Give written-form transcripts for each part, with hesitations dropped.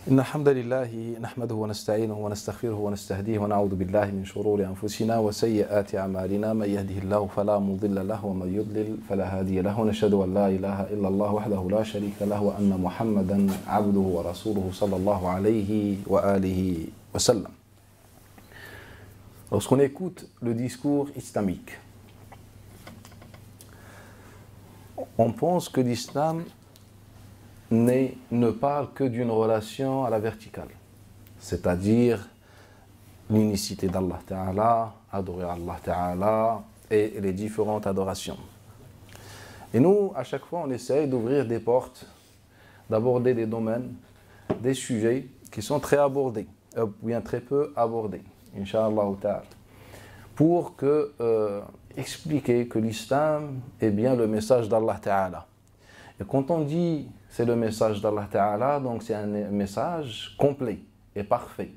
إن الحمد لله نحمده ونستعينه ونستغفره ونستهديه ونعوذ بالله من شرور أنفسنا وسيئات أعمالنا من يهده الله فلا مضل له ومن يضلل فلا هادي له ونشهد أن لا إله إلا الله وحده لا شريك له وأن محمدا عبده ورسوله صلى الله عليه وآله وسلم. Lorsqu'on écoute le discours islamique, on pense que l'islam ne parle que d'une relation à la verticale, c'est-à-dire l'unicité d'Allah Ta'ala, adorer Allah Ta'ala et les différentes adorations. Et nous, à chaque fois, on essaye d'ouvrir des portes, d'aborder des domaines, des sujets qui sont très abordés, ou bien très peu abordés, Inch'Allah Ta'ala, pour expliquer que l'islam est bien le message d'Allah Ta'ala. Et quand on dit c'est le message d'Allah Ta'ala, donc c'est un message complet et parfait.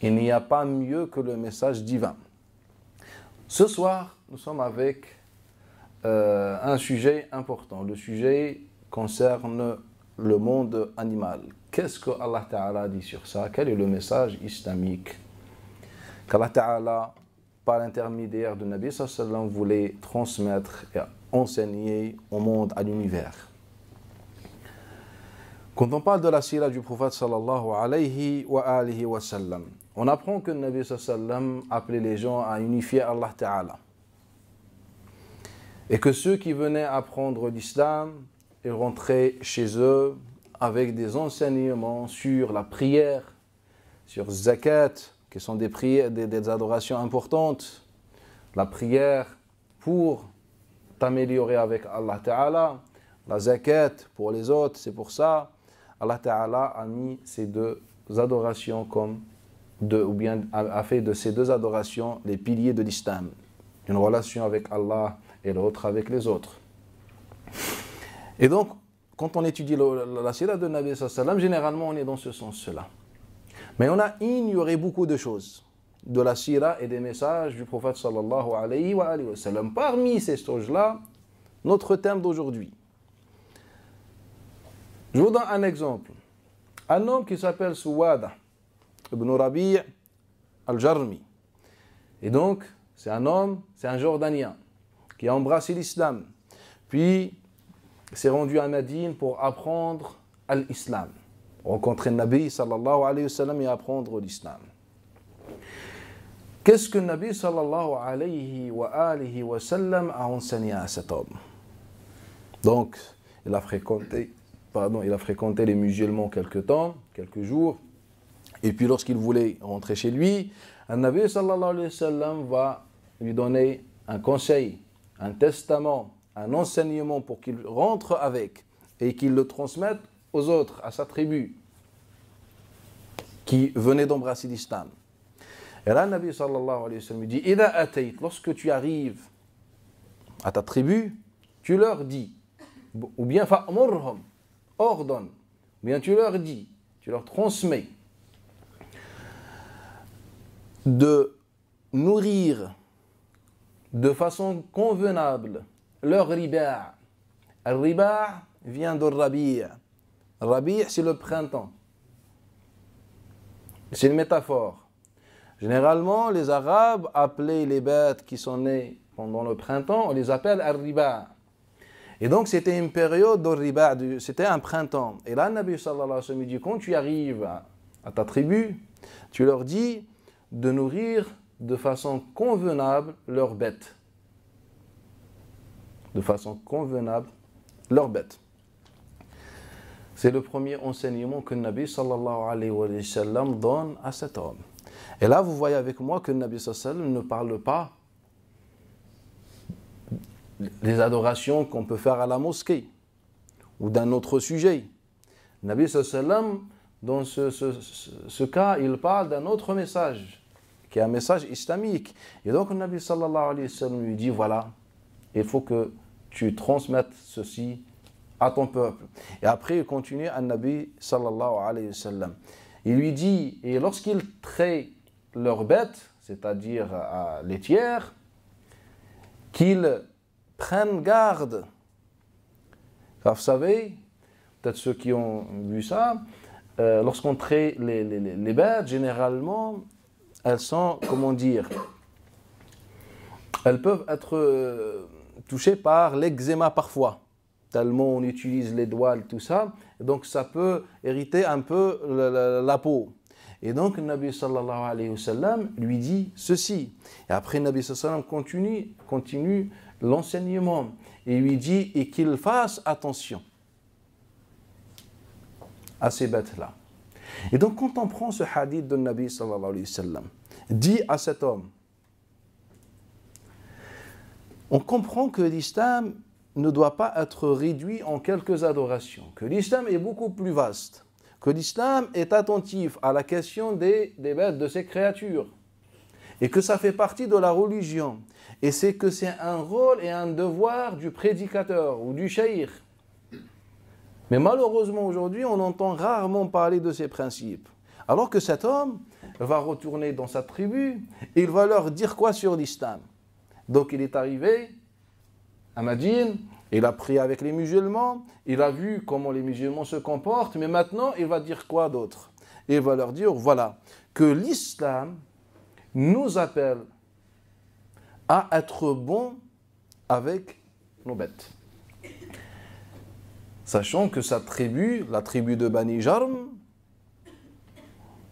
Il n'y a pas mieux que le message divin. Ce soir, nous sommes avec un sujet important. Le sujet concerne le monde animal. Qu'est-ce que Allah Ta'ala dit sur ça? Quel est le message islamique qu'Allah Ta'ala, par l'intermédiaire de Nabi sallallahu alayhi wa sallam, voulait transmettre et enseigner au monde, à l'univers? Quand on parle de la sira du prophète sallallahu alayhi wa sallam, on apprend que le Nabi sallallahu alayhi wa sallam appelait les gens à unifier Allah Ta'ala. Et que ceux qui venaient apprendre l'islam, ils rentraient chez eux avec des enseignements sur la prière, sur zakat, qui sont des prières, des adorations importantes, la prière pour t'améliorer avec Allah Ta'ala, la zakat pour les autres. C'est pour ça Allah Ta'ala a mis ces deux adorations a fait de ces deux adorations les piliers de l'islam. Une relation avec Allah et l'autre avec les autres. Et donc, quand on étudie la sira de Nabi sallallahu alayhi wa sallam, généralement on est dans ce sens-là. Mais on a ignoré beaucoup de choses de la sira et des messages du prophète sallallahu alayhi wa sallam. Parmi ces choses-là, notre thème d'aujourd'hui. Je vous donne un exemple. Un homme qui s'appelle Suwada ibn Rabi' al-Jarmi. Et donc, c'est un Jordanien qui a embrassé l'islam. Puis, s'est rendu à Médine pour apprendre l'islam. Rencontrer le Nabi sallallahu alayhi wa sallam et apprendre l'islam. Qu'est-ce que le Nabi sallallahu alayhi wa sallam a enseigné à cet homme? Donc, il a fréquenté les musulmans quelques jours, et puis lorsqu'il voulait rentrer chez lui, un Nabi sallallahu alayhi wa sallam va lui donner un conseil, un testament, un enseignement pour qu'il rentre avec et qu'il le transmette aux autres, à sa tribu qui venait d'embrasser l'islam. Et là, le Nabi sallallahu alayhi wa sallam dit: Ida atayt, lorsque tu arrives à ta tribu, tu leur dis, ou bien fa'murhum, ordonne, ou bien tu leur dis, tu leur transmets de nourrir de façon convenable leur riba'. Le riba' vient de rabi'. Rabi', c'est le printemps. C'est une métaphore. Généralement, les Arabes appelaient les bêtes qui sont nées pendant le printemps, on les appelle al-riba'. Et donc, c'était une période de riba', c'était un printemps. Et là, le Nabi sallallahu alayhi wa sallam dit, quand tu arrives à ta tribu, tu leur dis de nourrir de façon convenable leurs bêtes. De façon convenable leurs bêtes. C'est le premier enseignement que le Nabi sallallahu alayhi wa sallam donne à cet homme. Et là, vous voyez avec moi que le Nabi sallallahu alayhi wa sallam ne parle pas des adorations qu'on peut faire à la mosquée ou d'un autre sujet. Le Nabi sallallahu alayhi wa sallam, dans ce cas, il parle d'un autre message, qui est un message islamique. Et donc le Nabi sallallahu alayhi wa sallam lui dit, voilà, il faut que tu transmettes ceci à ton peuple. Et après, il continue à Nabi sallallahu alayhi wa sallam. Il lui dit, et lorsqu'ils traient leurs bêtes, c'est-à-dire laitières, qu'ils prennent garde. Car vous savez, peut-être ceux qui ont vu ça, lorsqu'on traite les bêtes, généralement, elles sont, comment dire, elles peuvent être touchées par l'eczéma parfois, tellement on utilise les doigts et tout ça, donc ça peut irriter un peu la peau. Et donc, le Nabi sallallahu alayhi wa sallam lui dit ceci. Et après, le Nabi sallallahu alayhi wa sallam continue l'enseignement. Et lui dit et qu'il fasse attention à ces bêtes-là. Et donc, quand on prend ce hadith de Nabi sallallahu alayhi wa sallam, dit à cet homme, on comprend que l'islam ne doit pas être réduit en quelques adorations, que l'islam est beaucoup plus vaste, que l'islam est attentif à la question des bêtes, de ces créatures, et que ça fait partie de la religion, et c'est que c'est un rôle et un devoir du prédicateur ou du cheikh. Mais malheureusement aujourd'hui, on entend rarement parler de ces principes, alors que cet homme va retourner dans sa tribu, et il va leur dire quoi sur l'islam. Donc il est arrivé à Médine, il a prié avec les musulmans, il a vu comment les musulmans se comportent, mais maintenant il va dire quoi d'autre? Il va leur dire, voilà, que l'islam nous appelle à être bon avec nos bêtes. Sachant que sa tribu, la tribu de Bani Jarm,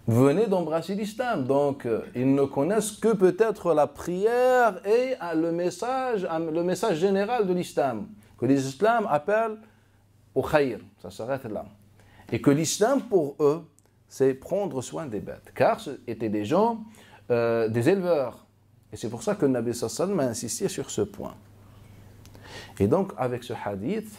venait d'embrasser l'islam. Donc, ils ne connaissent que peut-être la prière et le message général de l'islam. Que l'islam appelle au khayr, ça s'arrête là. Et que l'islam, pour eux, c'est prendre soin des bêtes. Car ce étaient des gens, des éleveurs. Et c'est pour ça que le Nabi sallallahu alayhi wa sallam a insisté sur ce point. Et donc, avec ce hadith,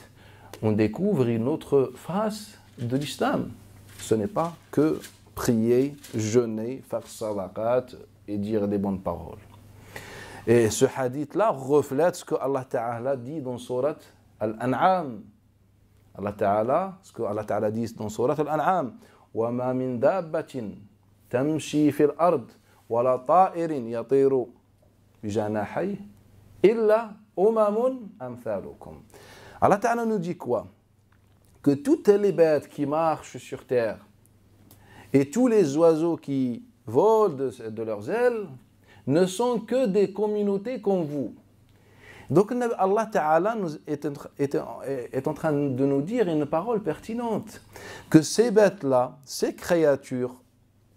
on découvre une autre face de l'islam. Ce n'est pas que prier, jeûner, faire sadaqat et dire des bonnes paroles. Et ce hadith-là reflète ce que Allah Ta'ala dit dans Surat Al-An'am. Allah Ta'ala, ce que Allah Ta'ala dit dans Surat Al-An'am. وَمَا مِن دَابَّةٍ تَمْشِي فِي الْأَرْضِ وَلَا طَائِرٍ يَطِيرُ بِجَنَاحَيْهِ إِلَّا أُمَمٌ أَمْثَالُكُمْ. Allah Ta'ala nous dit quoi? Que toutes les bêtes qui marchent sur terre et tous les oiseaux qui volent de leurs ailes ne sont que des communautés comme vous. Donc Allah Ta'ala est en train de nous dire une parole pertinente, que ces bêtes-là, ces créatures,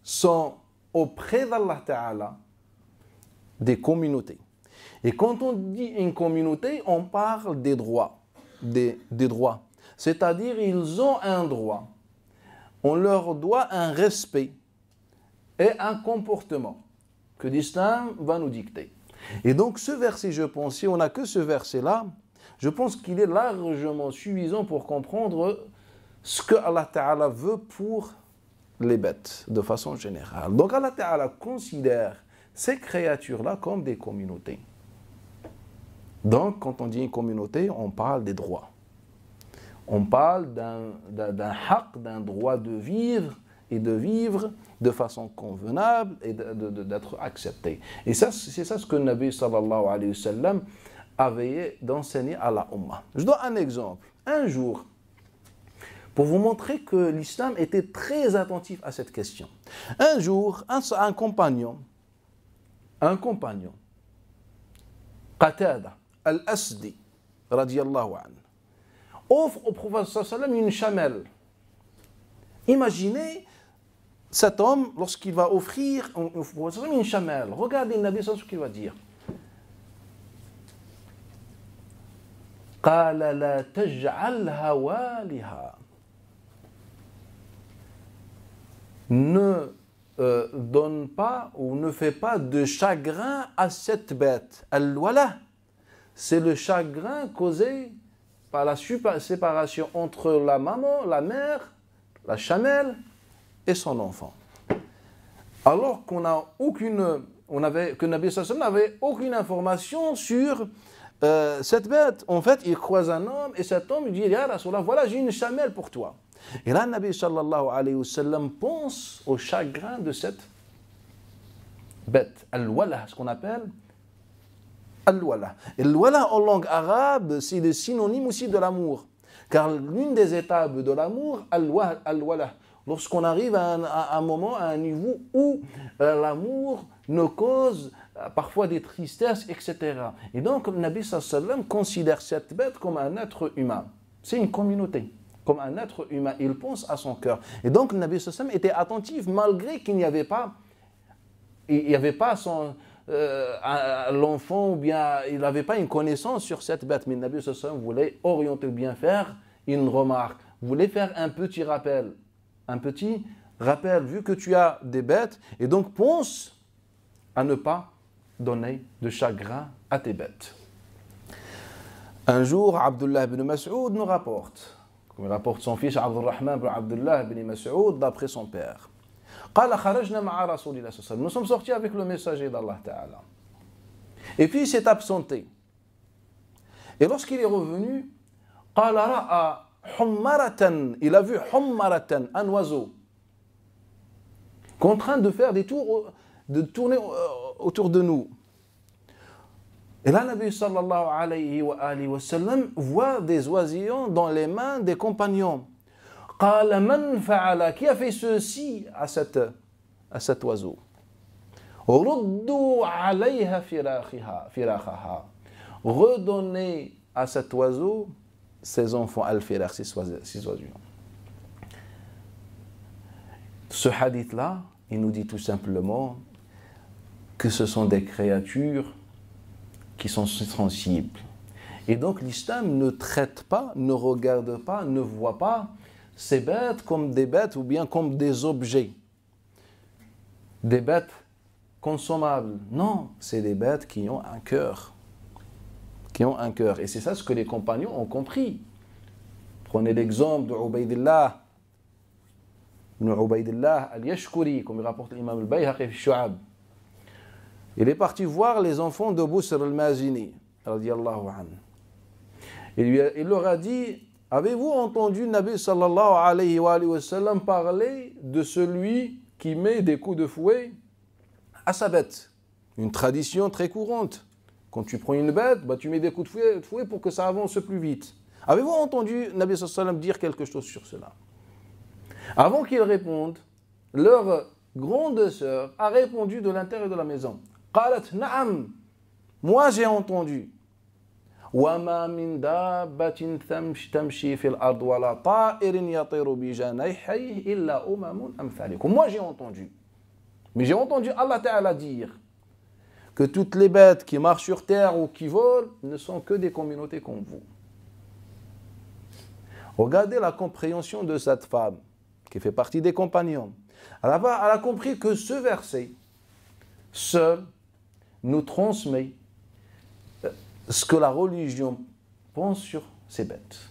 sont auprès d'Allah Ta'ala des communautés. Et quand on dit une communauté, on parle des droits. Des droits. C'est-à-dire ils ont un droit. On leur doit un respect et un comportement que l'islam va nous dicter. Et donc ce verset, je pense, si on n'a que ce verset-là, je pense qu'il est largement suffisant pour comprendre ce que Allah Ta'ala veut pour les bêtes, de façon générale. Donc Allah Ta'ala considère ces créatures-là comme des communautés. Donc quand on dit une communauté, on parle des droits. On parle d'un haq, d'un droit de vivre et de vivre de façon convenable et d'être accepté. Et ça, c'est ça ce que le Nabi sallallahu alayhi wa sallam avait d'enseigner à la Ummah. Je donne un exemple. Un jour, pour vous montrer que l'islam était très attentif à cette question. Un jour, un compagnon, Qatada al-Asdi, radiyallahu anhu, offre au prophète sallallahu alayhi wa sallam une chamelle. Imaginez cet homme, lorsqu'il va offrir une chamelle. Regardez le Nabi sallallahu alayhi wa sallam ce qu'il va dire. قال لا تجعلها والها. Ne donne pas ou ne fais pas de chagrin à cette bête. Al-wala, c'est le chagrin causé par la séparation entre la maman, la mère, la chamelle et son enfant. Alors qu'on a que Nabi sallallahu alayhi wa sallam n'avait aucune information sur cette bête. En fait, il croise un homme et cet homme lui dit, ya Rasulallah, voilà, j'ai une chamelle pour toi. Et là, Nabi sallallahu alayhi wa sallam pense au chagrin de cette bête, al-wala, ce qu'on appelle al-wala. Et al-wala en langue arabe, c'est le synonyme aussi de l'amour. Car l'une des étapes de l'amour, al-wala, lorsqu'on arrive à un moment, à un niveau où l'amour nous cause parfois des tristesses, etc. Et donc, le Nabi sallallahu alayhi wa sallam considère cette bête comme un être humain. C'est une communauté, comme un être humain. Il pense à son cœur. Et donc, le Nabi sallallahu alayhi wa sallam était attentif, malgré qu'il n'y avait pas, l'enfant, ou bien il n'avait pas une connaissance sur cette bête. Mais le Nabi sallallahu alayhi wa sallam voulait orienter, bien faire une remarque, voulait faire un petit rappel, vu que tu as des bêtes, et donc pense à ne pas donner de chagrin à tes bêtes. Un jour, Abdullah ibn Mas'ud nous rapporte, comme il rapporte son fils Abdurrahman ibn Abdullah ibn Mas'ud d'après son père. Nous sommes sortis avec le messager d'Allah Ta'ala. Et puis il s'est absenté. Et lorsqu'il est revenu, il a vu hummaratan, un oiseau, contraint de faire des tours, de tourner autour de nous. Et là, Nabi sallallahu alayhi wa sallam voit des oisillons dans les mains des compagnons. Qala man fa'ala, qui a fait ceci à cet oiseau? Ruddu alayha firakhaha, redonnez à cet oiseau ses enfants, al-firakh, ces oisillons. Ce hadith-là, il nous dit tout simplement que ce sont des créatures qui sont sensibles. Et donc l'islam ne traite pas, ne regarde pas, ne voit pas ces bêtes comme des bêtes ou bien comme des objets, des bêtes consommables. Non, c'est des bêtes qui ont un cœur. Et c'est ça ce que les compagnons ont compris. Prenez l'exemple de Ubaydillah al-Yashkuri, comme il rapporte l'imam al-Bayhaqi fi Shu'ab. Il est parti voir les enfants de Busr al-Mazini, radiyallahu anhu. Il leur a dit, avez-vous entendu Nabi sallallahu alayhi wa sallam parler de celui qui met des coups de fouet à sa bête? Une tradition très courante. Quand tu prends une bête, tu mets des coups de fouet pour que ça avance plus vite. Avez-vous entendu Nabi sallallahu alayhi wa sallam dire quelque chose sur cela? Avant qu'ils répondent, leur grande sœur a répondu de l'intérieur de la maison. Qalat na'am, moi j'ai entendu. Wa ma min dabbatin tamshi fil ard wa la ta'irin yatiru bi janayhi illa umamun amthalikum. Moi j'ai entendu. Mais j'ai entendu Allah Ta'ala dire que toutes les bêtes qui marchent sur terre ou qui volent ne sont que des communautés comme vous. Regardez la compréhension de cette femme qui fait partie des compagnons. Elle a compris que ce verset seul nous transmet ce que la religion pense sur ces bêtes,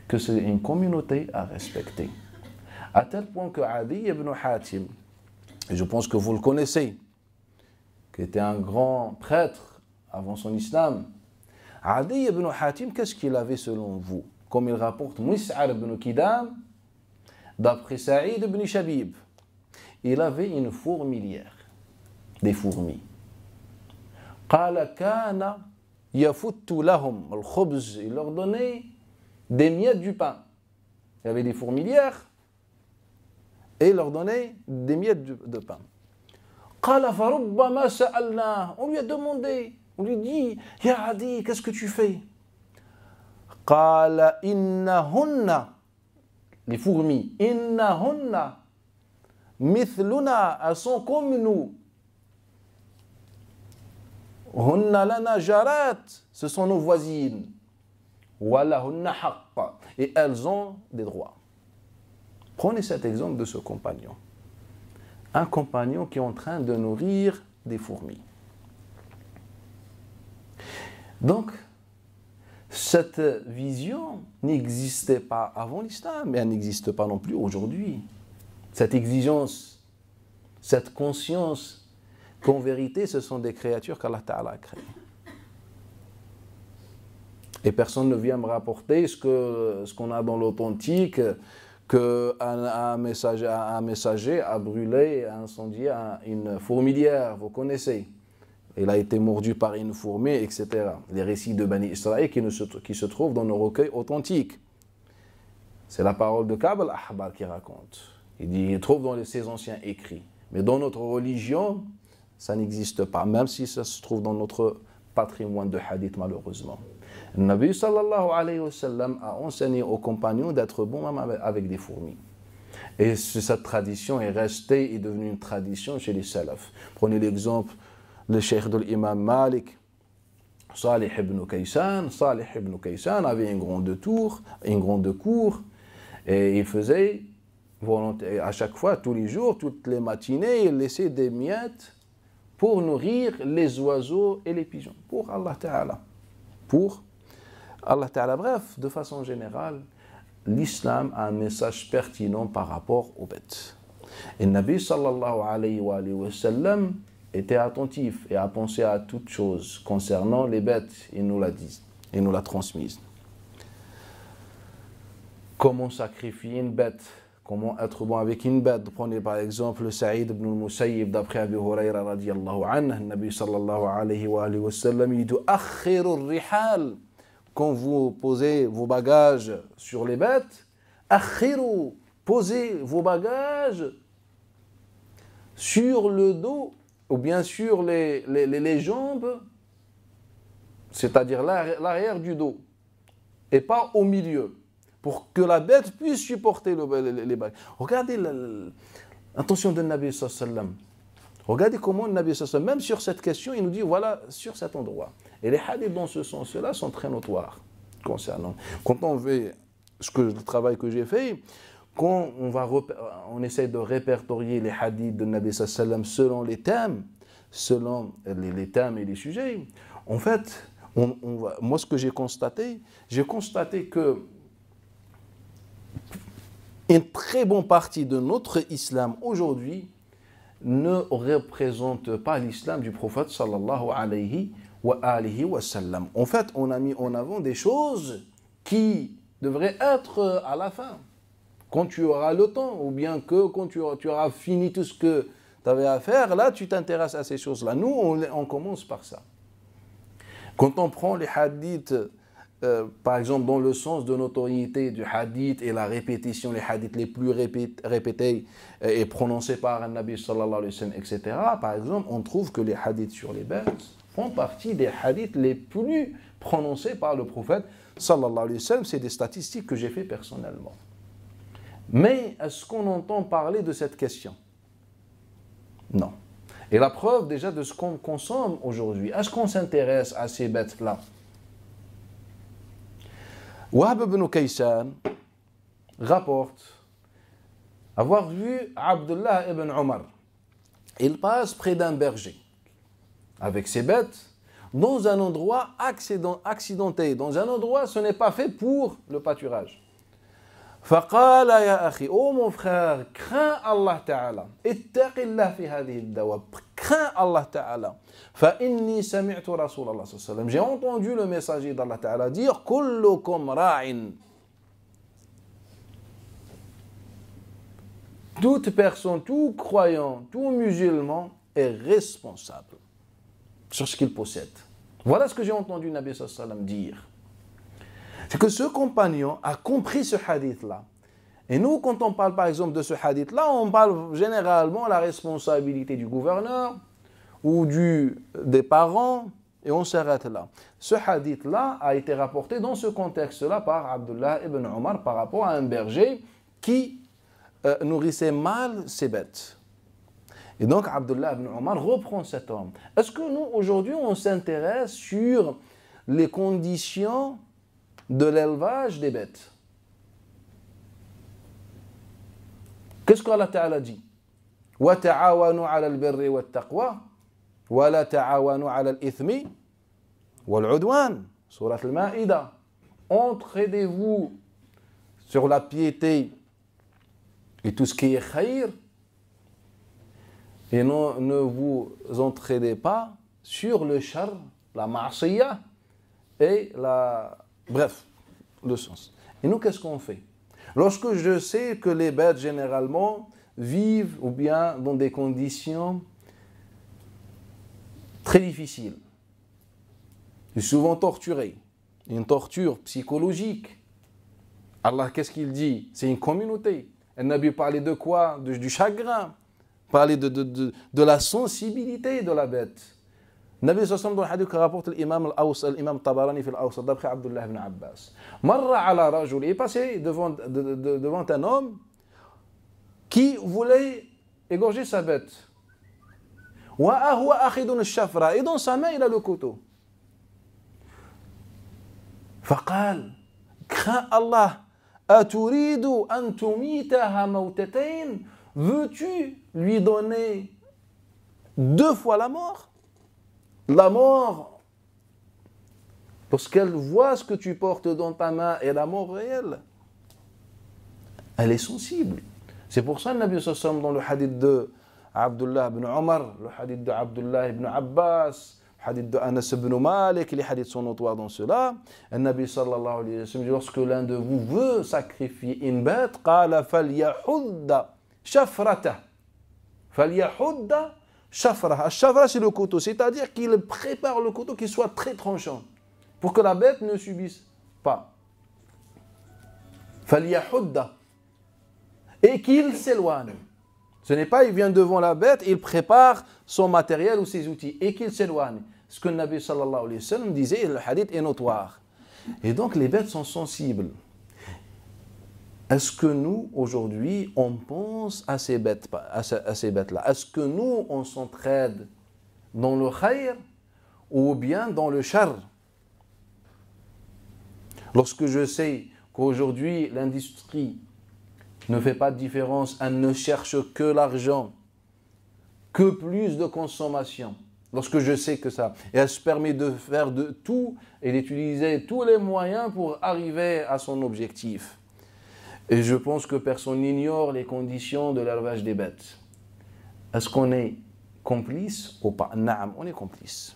que c'est une communauté à respecter. À tel point que Adi ibn Hatim, et je pense que vous le connaissez, qui était un grand prêtre avant son islam, Adi ibn Hatim, qu'est-ce qu'il avait selon vous? Comme il rapporte Mus'ar ibn Kidam, d'après Saïd ibn Shabib, il avait une fourmilière, des fourmis. قال كان يفت لهم الخبز, il leur donnait des miettes du pain. Il y avait des fourmilières et il leur donnait des miettes de pain. قال فربما سألناه, on lui a demandé, on lui dit, Ya Adi, qu'est-ce que tu fais? قال إنهن, les fourmis, إنهن mithluna, elles sont comme nous. Hunna lana jarat, ce sont nos voisines. Wala hunna haqqa, et elles ont des droits. Prenez cet exemple de ce compagnon. Un compagnon qui est en train de nourrir des fourmis. Donc, cette vision n'existait pas avant l'islam, mais elle n'existe pas non plus aujourd'hui. Cette exigence, cette conscience qu'en vérité, ce sont des créatures qu'Allah Ta'ala a créées. Et personne ne vient me rapporter ce qu'on a dans l'authentique, qu'un messager a brûlé, a incendié une fourmilière, vous connaissez. Il a été mordu par une fourmi, etc. Les récits de Bani Israël qui se trouvent dans nos recueils authentiques. C'est la parole de Ka'b al-Ahbar qui raconte. Il trouve dans ses anciens écrits. Mais dans notre religion, ça n'existe pas, même si ça se trouve dans notre patrimoine de hadith, malheureusement. Le Nabi sallallahu alayhi wa sallam a enseigné aux compagnons d'être bons même avec des fourmis. Et cette tradition est restée, est devenue une tradition chez les salafs. Prenez l'exemple, le cheikh de l'imam Malik, Salih ibn Kaysan. Salih ibn Kaysan avait une grande cour, et il faisait à chaque fois, tous les jours, toutes les matinées, il laissait des miettes pour nourrir les oiseaux et les pigeons, pour Allah Ta'ala. Pour Allah Ta'ala. Bref, de façon générale, l'islam a un message pertinent par rapport aux bêtes. Et le Nabi sallallahu alayhi wa sallam était attentif et a pensé à toutes choses concernant les bêtes. Il nous l'a dit, il nous l'a transmise. Comment sacrifier une bête? Comment être bon avec une bête? Prenez par exemple Saïd ibn al-Musayyib d'après Abu Huraira radiyallahu anhu. Le Nabi sallallahu alayhi wa sallam il dit akhiru rihal. Quand vous posez vos bagages sur les bêtes, akhiru, posez vos bagages sur le dos ou bien sur les jambes, c'est-à-dire l'arrière du dos, et pas au milieu, pour que la bête puisse supporter les bagages. Regardez l'intention de Nabi sallallahu alayhi wa sallam. Regardez comment le Nabi sallallahu alayhi wa sallam, même sur cette question, il nous dit voilà, sur cet endroit. Et les hadiths dans ce sens-là sont très notoires concernant. Quand on fait le travail que j'ai fait, quand on essaie de répertorier les hadiths de Nabi sallallahu alayhi wa sallam selon les thèmes, les thèmes et les sujets, en fait, moi ce que j'ai constaté que une très bonne partie de notre islam aujourd'hui ne représente pas l'islam du prophète sallallahu alayhi wa sallam. En fait, on a mis en avant des choses qui devraient être à la fin, quand tu auras le temps, ou bien que quand tu auras fini tout ce que tu avais à faire, là tu t'intéresses à ces choses-là. Nous, on commence par ça. Quand on prend les hadiths, par exemple, dans le sens de notoriété du hadith et la répétition, les hadiths les plus répétés et prononcés par un Nabi sallallahu alayhi wa sallam, etc., par exemple, on trouve que les hadiths sur les bêtes font partie des hadiths les plus prononcés par le prophète sallallahu alayhi wa sallam. C'est des statistiques que j'ai fait personnellement. Mais est-ce qu'on entend parler de cette question? Non. Et la preuve déjà de ce qu'on consomme aujourd'hui, est-ce qu'on s'intéresse à ces bêtes-là? Wahb ibn Kaysan rapporte avoir vu Abdullah ibn Omar. Il passe près d'un berger avec ses bêtes dans un endroit accidenté, dans un endroit ce n'est pas fait pour le pâturage. فقال يا أخي, oh mon frère, crains Allah Ta'ala, اتق الله في هذه الدواب, crains Allah Ta'ala. فإني سمعت رسول الله صلى الله عليه وسلم, j'ai entendu le messager d'Allah Ta'ala dire كلكم راع. Toute personne, tout croyant, tout musulman est responsable sur ce qu'il possède. Voilà ce que j'ai entendu le Nabi sallallahu alayhi wa sallam dire. C'est que ce compagnon a compris ce hadith-là. Et nous, quand on parle par exemple de ce hadith-là, on parle généralement de la responsabilité du gouverneur ou des parents, et on s'arrête là. Ce hadith-là a été rapporté dans ce contexte-là par Abdullah ibn Omar par rapport à un berger qui nourrissait mal ses bêtes. Et donc Abdullah ibn Omar reprend cet homme. Est-ce que nous, aujourd'hui, on s'intéresse sur les conditions de l'élevage des bêtes? Qu'est-ce qu'Allah Ta'ala dit? وَتَعَاوَنُوا عَلَى الْبِرِّ وَالتَّقْوَى وَلَا تَعَاوَنُوا عَلَى الْإِثْمِ وَالْعُدْوَانِ. Surat al-Ma'ida. Entraidez-vous sur la piété et tout ce qui est khayr, et ne vous entraidez pas sur le shar, la ma'asiyah et bref, le sens. Et nous, qu'est-ce qu'on fait? Lorsque je sais que les bêtes, généralement, vivent ou bien dans des conditions très difficiles, et souvent torturées, une torture psychologique. Allah, qu'est-ce qu'il dit? C'est une communauté. Le Nabi parlait de quoi? Du chagrin. Parlait de la sensibilité de la bête. Le Nabi sallallahu alayhi wa sallam, dans le hadith que rapporte l'imam Tabarani في الأوسط d'après Abdullah ibn Abbas. Marra ala rajul, il est passé devant un homme qui voulait égorger sa bête. Wa huwa akhidun ash-shafra, et dans sa main il a le couteau. فقال, crains Allah, aturidu an tumitaha mawtatayn, veux-tu lui donner 2 fois la mort? La mort, lorsqu'elle voit ce que tu portes dans ta main et la mort réelle, elle est sensible. C'est pour ça que le Nabi sallallahu alayhi wa sallam, dans le hadith de Abdullah ibn Omar, le hadith de Abdullah ibn Abbas, le hadith de Anas ibn Malik, les hadiths sont notoires dans cela. Le Nabi sallallahu alayhi wa sallam, lorsque l'un de vous veut sacrifier une bête, قال فليحد شفرته. فليحد شفرة. Shafra, c'est le couteau, c'est-à-dire qu'il prépare le couteau qui soit très tranchant pour que la bête ne subisse pas. فليحد. Et qu'il s'éloigne. Ce n'est pas il vient devant la bête, il prépare son matériel ou ses outils et qu'il s'éloigne. Ce que le Nabi sallallahu alayhi wa sallam disait, le hadith est notoire. Et donc les bêtes sont sensibles. Est-ce que nous, aujourd'hui, on pense à ces bêtes-là? Est-ce que nous, on s'entraide dans le khayr ou bien dans le shar? Lorsque je sais qu'aujourd'hui, l'industrie ne fait pas de différence, elle ne cherche que l'argent, que plus de consommation. Lorsque je sais que ça, et elle se permet de faire de tout et d'utiliser tous les moyens pour arriver à son objectif. Et je pense que personne n'ignore les conditions de l'élevage des bêtes. Est-ce qu'on est complice ou pas? Naam, on est complice.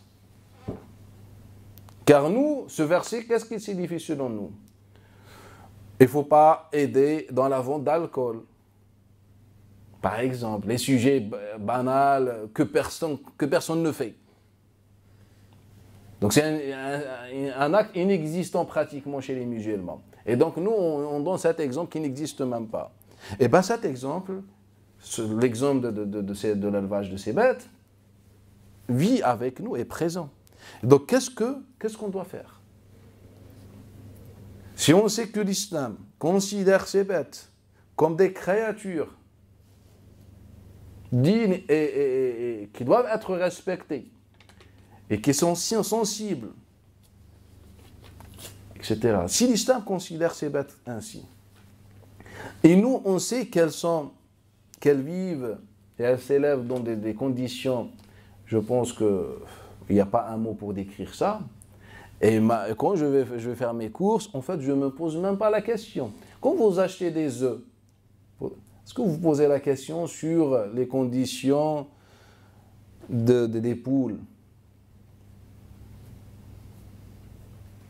Car nous, ce verset, qu'est-ce qu'il signifie selon nous? Il ne faut pas aider dans la vente d'alcool. Par exemple, les sujets banals que personne ne fait. Donc c'est un acte inexistant pratiquement chez les musulmans. Et donc nous, on donne cet exemple qui n'existe même pas. Et bien cet exemple, l'exemple de l'élevage de ces bêtes, vit avec nous, est présent. Donc qu'est-ce qu'on doit faire? Si on sait que l'islam considère ces bêtes comme des créatures dignes et qui doivent être respectées, et qui sont sensibles, etc. Si l'islam considère ces bêtes ainsi, et nous on sait qu'elles vivent et elles s'élèvent dans des conditions, je pense qu'il n'y a pas un mot pour décrire ça, et quand je vais faire mes courses, en fait je ne me pose même pas la question. Quand vous achetez des œufs, est-ce que vous posez la question sur les conditions des poules?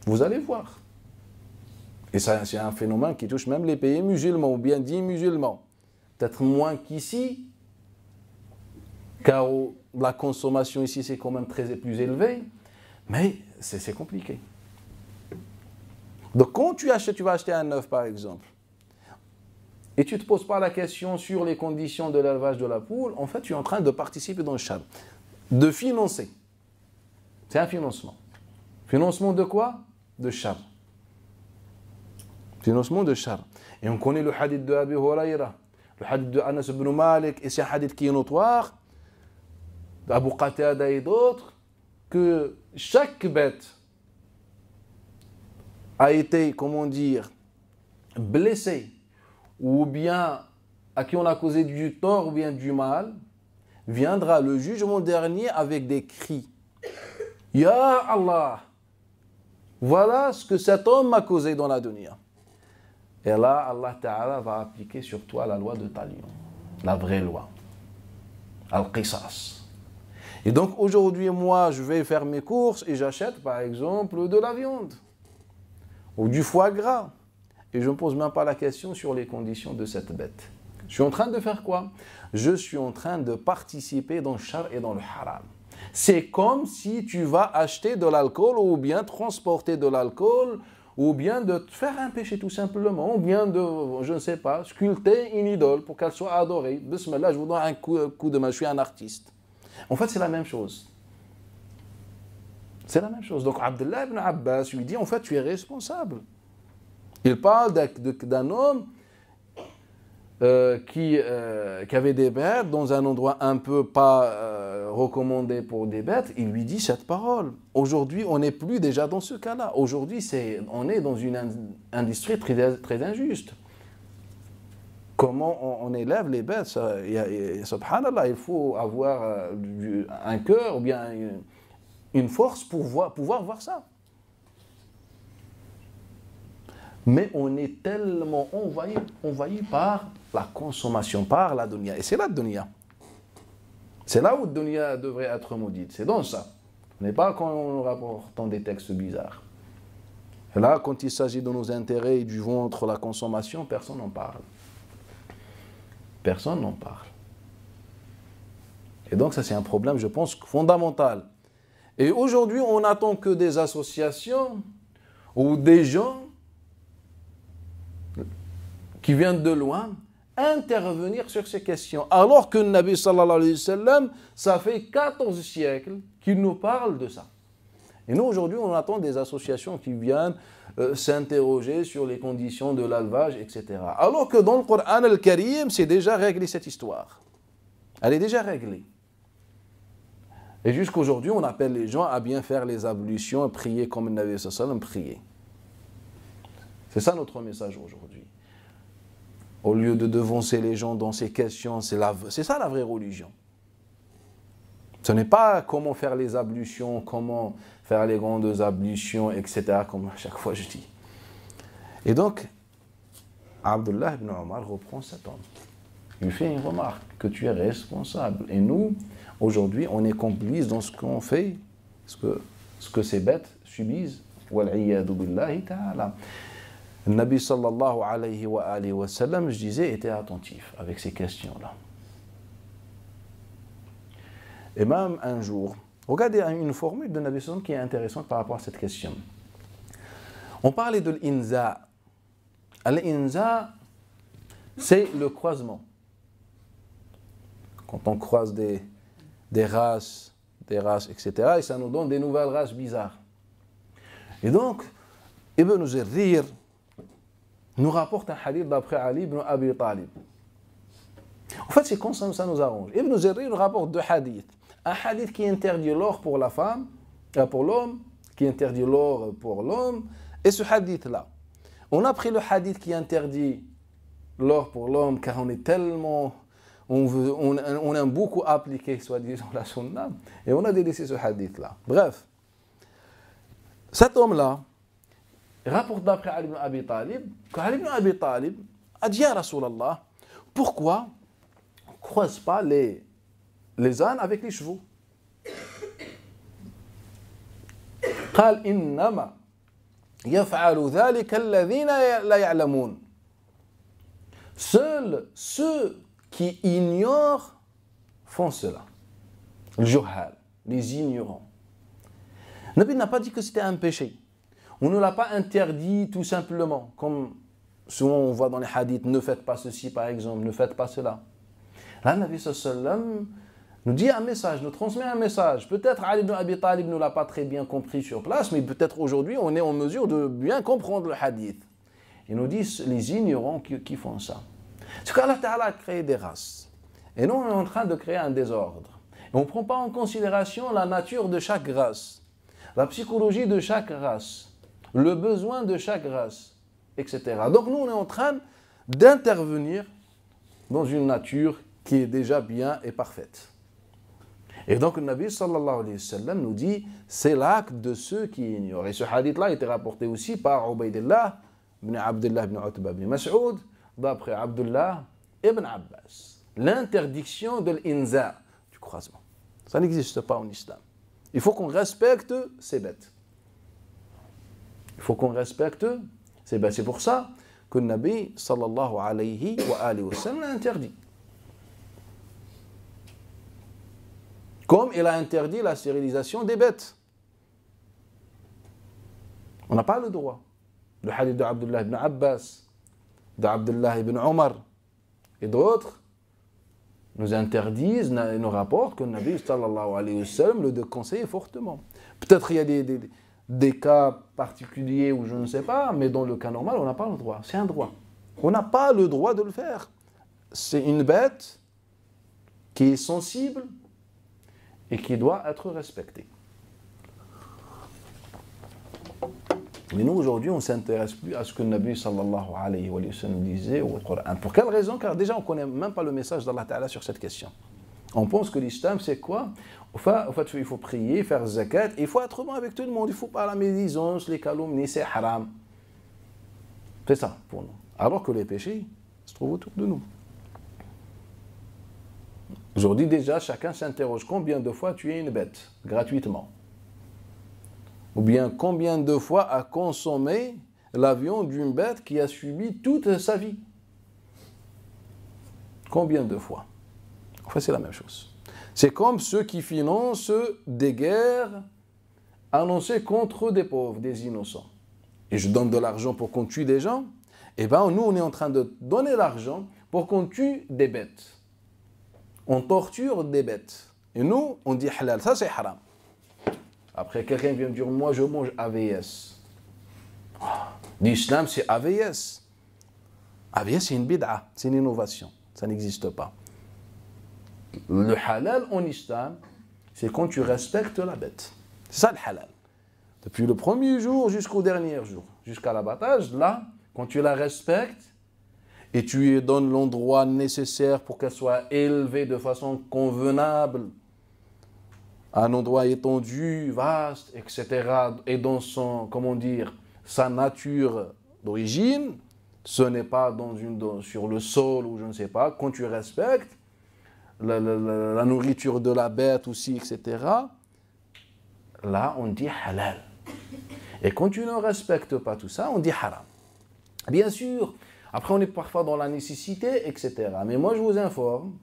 Vous allez voir. Et ça, c'est un phénomène qui touche même les pays musulmans, ou bien dits musulmans. Peut-être moins qu'ici, car la consommation ici, c'est quand même plus élevé, mais c'est compliqué. Donc quand tu vas acheter un œuf, par exemple, et tu ne te poses pas la question sur les conditions de l'élevage de la poule, en fait, tu es en train de participer dans le char, de financer. C'est un financement. Financement de quoi? De char. Financement de char. Et on connaît le hadith de Abi Huraira, le hadith de Anas ibn Malik, et c'est un hadith qui est notoire, d'Abu Qatada et d'autres, que chaque bête a été, comment dire, blessée, ou bien à qui on a causé du tort ou bien du mal, viendra le jugement dernier avec des cris. Ya Allah, voilà ce que cet homme m'a causé dans la dunya. Et là, Allah Ta'ala va appliquer sur toi la loi de Talion, la vraie loi, Al-Qisas. Et donc aujourd'hui, moi, je vais faire mes courses et j'achète par exemple de la viande ou du foie gras. Et je ne me pose même pas la question sur les conditions de cette bête. Je suis en train de faire quoi? Je suis en train de participer dans le char et dans le haram. C'est comme si tu vas acheter de l'alcool ou bien transporter de l'alcool ou bien de faire un péché tout simplement, ou bien de, je ne sais pas, sculpter une idole pour qu'elle soit adorée. Bismillah, je vous donne un coup de main, je suis un artiste. En fait, c'est la même chose. C'est la même chose. Donc Abdullah ibn Abbas lui dit, en fait, tu es responsable. Il parle d'un homme qui avait des bêtes dans un endroit un peu pas recommandé pour des bêtes. Il lui dit cette parole. Aujourd'hui, on n'est plus déjà dans ce cas-là. Aujourd'hui, on est dans une industrie très, très injuste. Comment on élève les bêtes, subhanallah, il faut avoir un cœur ou bien une force pour pouvoir voir ça. Mais on est tellement envahi par la consommation, par la dunya. Et c'est la dunya. C'est là où la dunya devrait être maudite. C'est dans ça. Ce n'est pas quand on rapporte des textes bizarres. Et là, quand il s'agit de nos intérêts et du ventre, la consommation, personne n'en parle. Personne n'en parle. Et donc ça, c'est un problème, je pense, fondamental. Et aujourd'hui, on n'attend que des associations ou des gens qui viennent de loin intervenir sur ces questions. Alors que le Nabi sallallahu alayhi wa sallam, ça fait 14 siècles qu'il nous parle de ça. Et nous, aujourd'hui, on attend des associations qui viennent s'interroger sur les conditions de l'élevage, etc. Alors que dans le Coran al-Karim, c'est déjà réglé cette histoire. Elle est déjà réglée. Et jusqu'aujourd'hui, on appelle les gens à bien faire les ablutions, prier comme le Nabi sallallahu alayhi wa sallam priait. C'est ça notre message aujourd'hui. Au lieu de devancer les gens dans ces questions, c'est ça la vraie religion. Ce n'est pas comment faire les ablutions, comment faire les grandes ablutions, etc., comme à chaque fois je dis. Et donc, Abdullah ibn Omar reprend cet homme. Il fait une remarque, que tu es responsable. Et nous, aujourd'hui, on est complices dans ce qu'on fait, ce que ces bêtes subissent. Wal'iyadu billahi ta'ala. Le Nabi sallallahu alayhi wa sallam, je disais, était attentif avec ces questions-là. Et même un jour, regardez une formule de Nabi sallallahu alayhi wa sallam qui est intéressante par rapport à cette question. On parlait de l'inza. L'inza, c'est le croisement. Quand on croise des races, etc., et ça nous donne des nouvelles races bizarres. Et donc, Ibn Jarir nous rapporte un hadith d'après Ali ibn Abi Talib. En fait, c'est comme ça nous arrange. Ibn Jarir nous rapporte deux hadiths. Un hadith qui interdit l'or pour la femme, pour l'homme, qui interdit l'or pour l'homme, et ce hadith-là. On a pris le hadith qui interdit l'or pour l'homme, car on est tellement... On aime beaucoup appliquer, soi-disant, la sunna, et on a délaissé ce hadith-là. Bref, cet homme-là rapporte d'après Ali ibn Abi Talib, qu'Ali ibn Abi Talib a dit à Rasulallah, pourquoi on ne croise pas les ânes avec les chevaux? قال إنما يفعل ذلك الذين لا يعلمون. Seuls ceux qui ignorent font cela. Le juhal, les ignorants. Nabi n'a pas dit que c'était un péché. On ne l'a pas interdit tout simplement, comme souvent on voit dans les hadiths, ne faites pas ceci par exemple, ne faites pas cela. Là, Nabi sallallahu alayhi wa sallam nous dit un message, nous transmet un message. Peut-être Ali ibn Abi Talib ne l'a pas très bien compris sur place, mais peut-être aujourd'hui on est en mesure de bien comprendre le hadith. Il nous dit les ignorants qui font ça. C'est qu'Allah Ta'ala a créé des races. Et nous, on est en train de créer un désordre. Et on ne prend pas en considération la nature de chaque race, la psychologie de chaque race, le besoin de chaque race, etc. Donc nous, on est en train d'intervenir dans une nature qui est déjà bien et parfaite. Et donc le Nabi sallallahu alayhi wa sallam nous dit, c'est l'acte de ceux qui ignorent. Et ce hadith-là a été rapporté aussi par Ubaydillah ibn Abdullah ibn Utba ibn Mas'ud, d'après Abdullah ibn Abbas. L'interdiction de l'inza, du croisement. Ça n'existe pas en islam. Il faut qu'on respecte ces bêtes. Il faut qu'on respecte ces bêtes. C'est pour ça que le Nabi sallallahu alayhi wa sallam l'a interdit. Comme il a interdit la stérilisation des bêtes. On n'a pas le droit. le hadith de Abdullah ibn Abbas, de Abdullah ibn Omar et d'autres, nous interdisent et nous rapportent que le Nabi sallallahu alayhi wa sallam le déconseille fortement. Peut-être il y a des cas particuliers où je ne sais pas, mais dans le cas normal, on n'a pas le droit. C'est un droit. On n'a pas le droit de le faire. C'est une bête qui est sensible et qui doit être respectée. Mais nous, aujourd'hui, on ne s'intéresse plus à ce que le Nabi sallallahu alayhi wa sallam disait au Coran. Pour quelle raison? Car déjà, on ne connaît même pas le message d'Allah Ta'ala sur cette question. On pense que l'islam, c'est quoi? En fait, il faut prier, faire zakat, il faut être bon avec tout le monde, il ne faut pas la médisance, les calomnies, c'est haram. C'est ça pour nous. Alors que les péchés se trouvent autour de nous. Aujourd'hui, déjà, chacun s'interroge combien de fois tu es une bête, gratuitement. Ou bien combien de fois a consommé la viande d'une bête qui a subi toute sa vie. Combien de fois? En fait, c'est la même chose. C'est comme ceux qui financent des guerres annoncées contre des pauvres, des innocents. Et je donne de l'argent pour qu'on tue des gens. Eh bien, nous, on est en train de donner l'argent pour qu'on tue des bêtes. On torture des bêtes. Et nous, on dit halal. Ça, c'est haram. Après, quelqu'un vient me dire, moi, je mange AVS. L'islam, c'est AVS. AVS, c'est une bid'a. C'est une innovation. Ça n'existe pas. Le halal en islam, c'est quand tu respectes la bête. C'est ça le halal. Depuis le premier jour jusqu'au dernier jour, jusqu'à l'abattage, là, quand tu la respectes et tu lui donnes l'endroit nécessaire pour qu'elle soit élevée de façon convenable, un endroit étendu, vaste, etc., et dans son, comment dire, sa nature d'origine, ce n'est pas sur le sol ou je ne sais pas, quand tu respectes la nourriture de la bête aussi, etc., là, on dit halal. Et quand tu ne respectes pas tout ça, on dit haram. Bien sûr, après on est parfois dans la nécessité, etc. Mais moi, je vous informe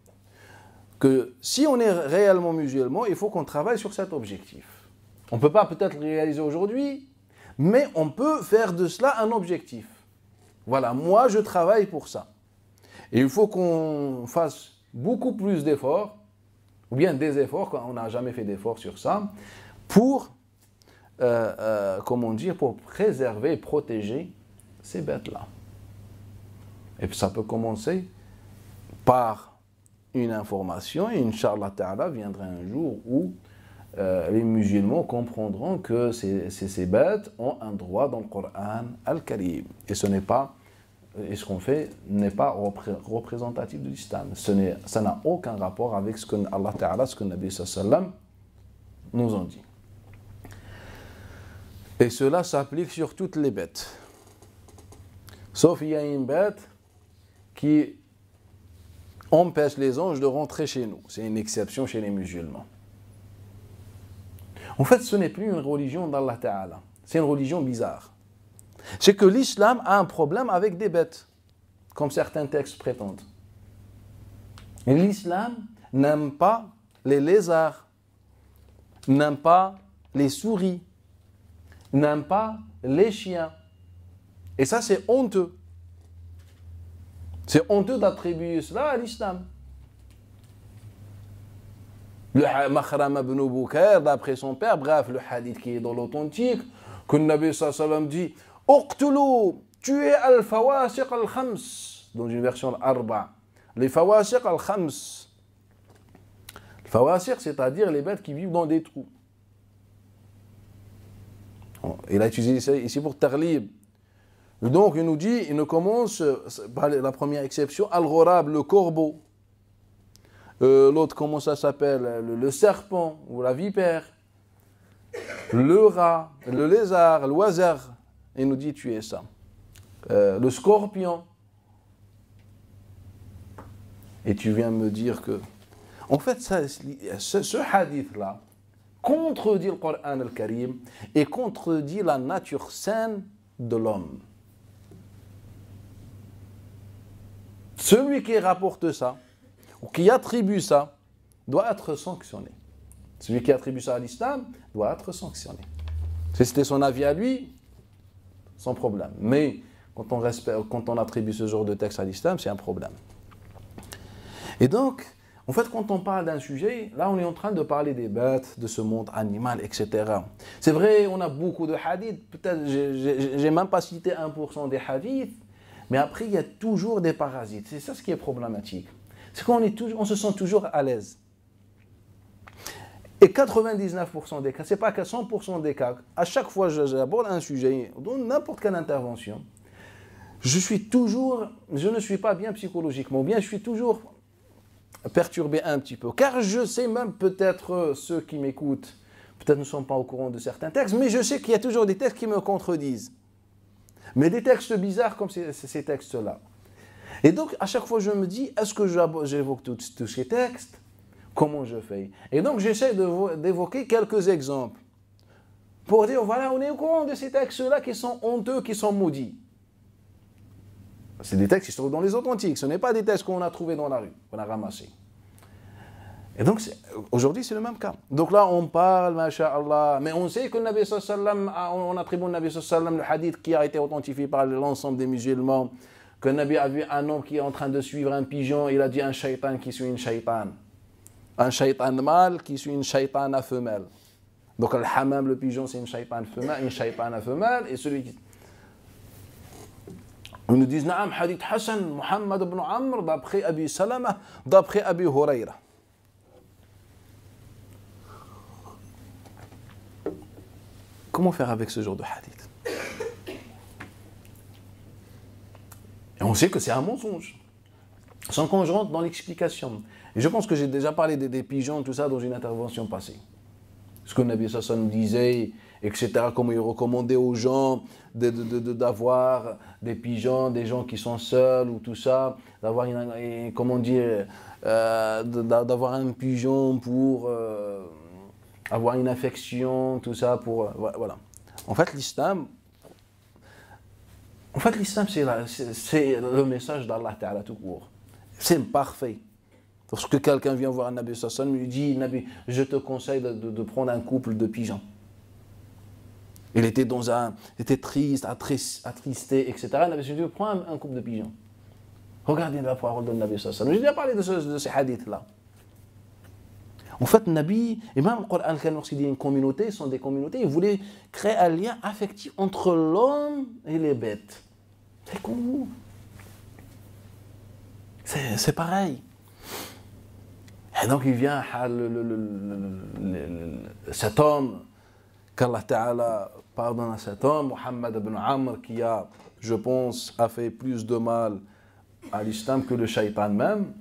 que si on est réellement musulman, il faut qu'on travaille sur cet objectif. On ne peut pas peut-être le réaliser aujourd'hui, mais on peut faire de cela un objectif. Voilà, moi, je travaille pour ça. Et il faut qu'on fasse beaucoup plus d'efforts, ou bien des efforts, quand on n'a jamais fait d'efforts sur ça, pour, comment dire, pour préserver et protéger ces bêtes-là. Et puis ça peut commencer par une information, et Inch'Allah Ta'ala viendra un jour où les musulmans comprendront que ces bêtes ont un droit dans le Coran Al-Karim. Et ce n'est pas, et ce qu'on fait n'est pas représentatif de l'islam. Ça n'a aucun rapport avec ce que Allah Ta'ala, ce que Nabi sallam nous en dit. Et cela s'applique sur toutes les bêtes. Sauf il y a une bête qui empêche les anges de rentrer chez nous. C'est une exception chez les musulmans. En fait, ce n'est plus une religion d'Allah Ta'ala. C'est une religion bizarre. C'est que l'islam a un problème avec des bêtes, comme certains textes prétendent. Et l'islam n'aime pas les lézards, n'aime pas les souris, n'aime pas les chiens. Et ça, c'est honteux. C'est honteux d'attribuer cela à l'islam. Le Makhram ibn Bukair, d'après son père, bref, le hadith qui est dans l'authentique, que le Nabi sallallahu alayhi wa sallam dit « Uqtulu, tuez al-fawasiq al-khams » dans une version arba. Les fawasiq al-khams. Les fawasiq, c'est-à-dire les bêtes qui vivent dans des trous. Il a utilisé ici pour tarlib. Donc, il nous dit, il nous commence par la première exception, al-ghurab, le corbeau. L'autre, comment ça s'appelle? Le serpent ou la vipère. Le rat, le lézard, l'oiseau. Il nous dit, tuez ça. Le scorpion. Et tu viens me dire que... En fait, ce hadith-là contredit le Coran al-Karim et contredit la nature saine de l'homme. Celui qui rapporte ça, ou qui attribue ça, doit être sanctionné. Celui qui attribue ça à l'islam doit être sanctionné. Si c'était son avis à lui, sans problème. Mais quand on attribue ce genre de texte à l'islam, c'est un problème. Et donc, en fait, quand on parle d'un sujet, là, on est en train de parler des bêtes, de ce monde animal, etc. C'est vrai, on a beaucoup de hadiths. Peut-être, j'ai même pas cité 1% des hadiths, mais après, il y a toujours des parasites. C'est ça ce qui est problématique. C'est qu'on se sent toujours à l'aise. Et 99% des cas, c'est pas qu'à 100% des cas, à chaque fois que j'aborde un sujet, dans n'importe quelle intervention, je ne suis pas bien psychologiquement, ou bien je suis toujours perturbé un petit peu. Car je sais même, peut-être ceux qui m'écoutent, peut-être ne sont pas au courant de certains textes, mais je sais qu'il y a toujours des textes qui me contredisent. Mais des textes bizarres comme ces textes-là. Et donc, à chaque fois, je me dis, est-ce que j'évoque tous ces textes? Comment je fais? Et donc, j'essaie d'évoquer quelques exemples. Pour dire, voilà, on est au courant de ces textes-là qui sont honteux, qui sont maudits. C'est des textes qui se trouvent dans les authentiques. Ce n'est pas des textes qu'on a trouvés dans la rue, qu'on a ramassés. Et donc, aujourd'hui, c'est le même cas. Donc là, on parle, masha'Allah, mais on sait que le Nabi sallallahu alayhi wa sallam, on attribue au Nabi sallallahu alayhi wa sallam le hadith qui a été authentifié par l'ensemble des musulmans, que le Nabi a vu un homme qui est en train de suivre un pigeon, il a dit un shaitan qui suit une shaitan. Un shaitan mâle qui suit une shaitana femelle. Donc le hammam, le pigeon, c'est une shaitana femelle, et celui qui... Ils nous disent, Naam, hadith Hassan, Muhammad ibn Amr, d'après Abi Salama, d'après Abi Hurayra. Comment faire avec ce genre de hadith? Et on sait que c'est un mensonge. Sans qu'on rentre dans l'explication. Et je pense que j'ai déjà parlé des pigeons, tout ça, dans une intervention passée. Ce que le Nabi sallallahu alayhi wa sallam disait, etc., comment il recommandait aux gens d'avoir des pigeons, des gens qui sont seuls ou tout ça, d'avoir d'avoir un pigeon pour avoir une affection, tout ça, pour... voilà. En fait, l'islam, c'est le message d'Allah Ta'ala tout court. C'est parfait. Lorsque quelqu'un vient voir un Nabi sallallahu alayhi wa sallam, lui dit, Nabi, je te conseille de prendre un couple de pigeons. Il était triste, attristé, etc. Le Nabi sallallahu alayhi wa sallam dit, prends un couple de pigeons. Regardez la parole de Nabi sallallahu alayhi wa sallam. J'ai déjà parlé de ces hadiths-là. En fait, Nabi, et même le Coran, lorsqu'il dit une communauté, ce sont des communautés, il voulait créer un lien affectif entre l'homme et les bêtes. C'est comme vous. C'est pareil. Et donc il vient cet homme, qu'Allah Ta'ala pardonne à cet homme, Muhammad ibn Amr, qui a, je pense, a fait plus de mal à l'islam que le shaitan même.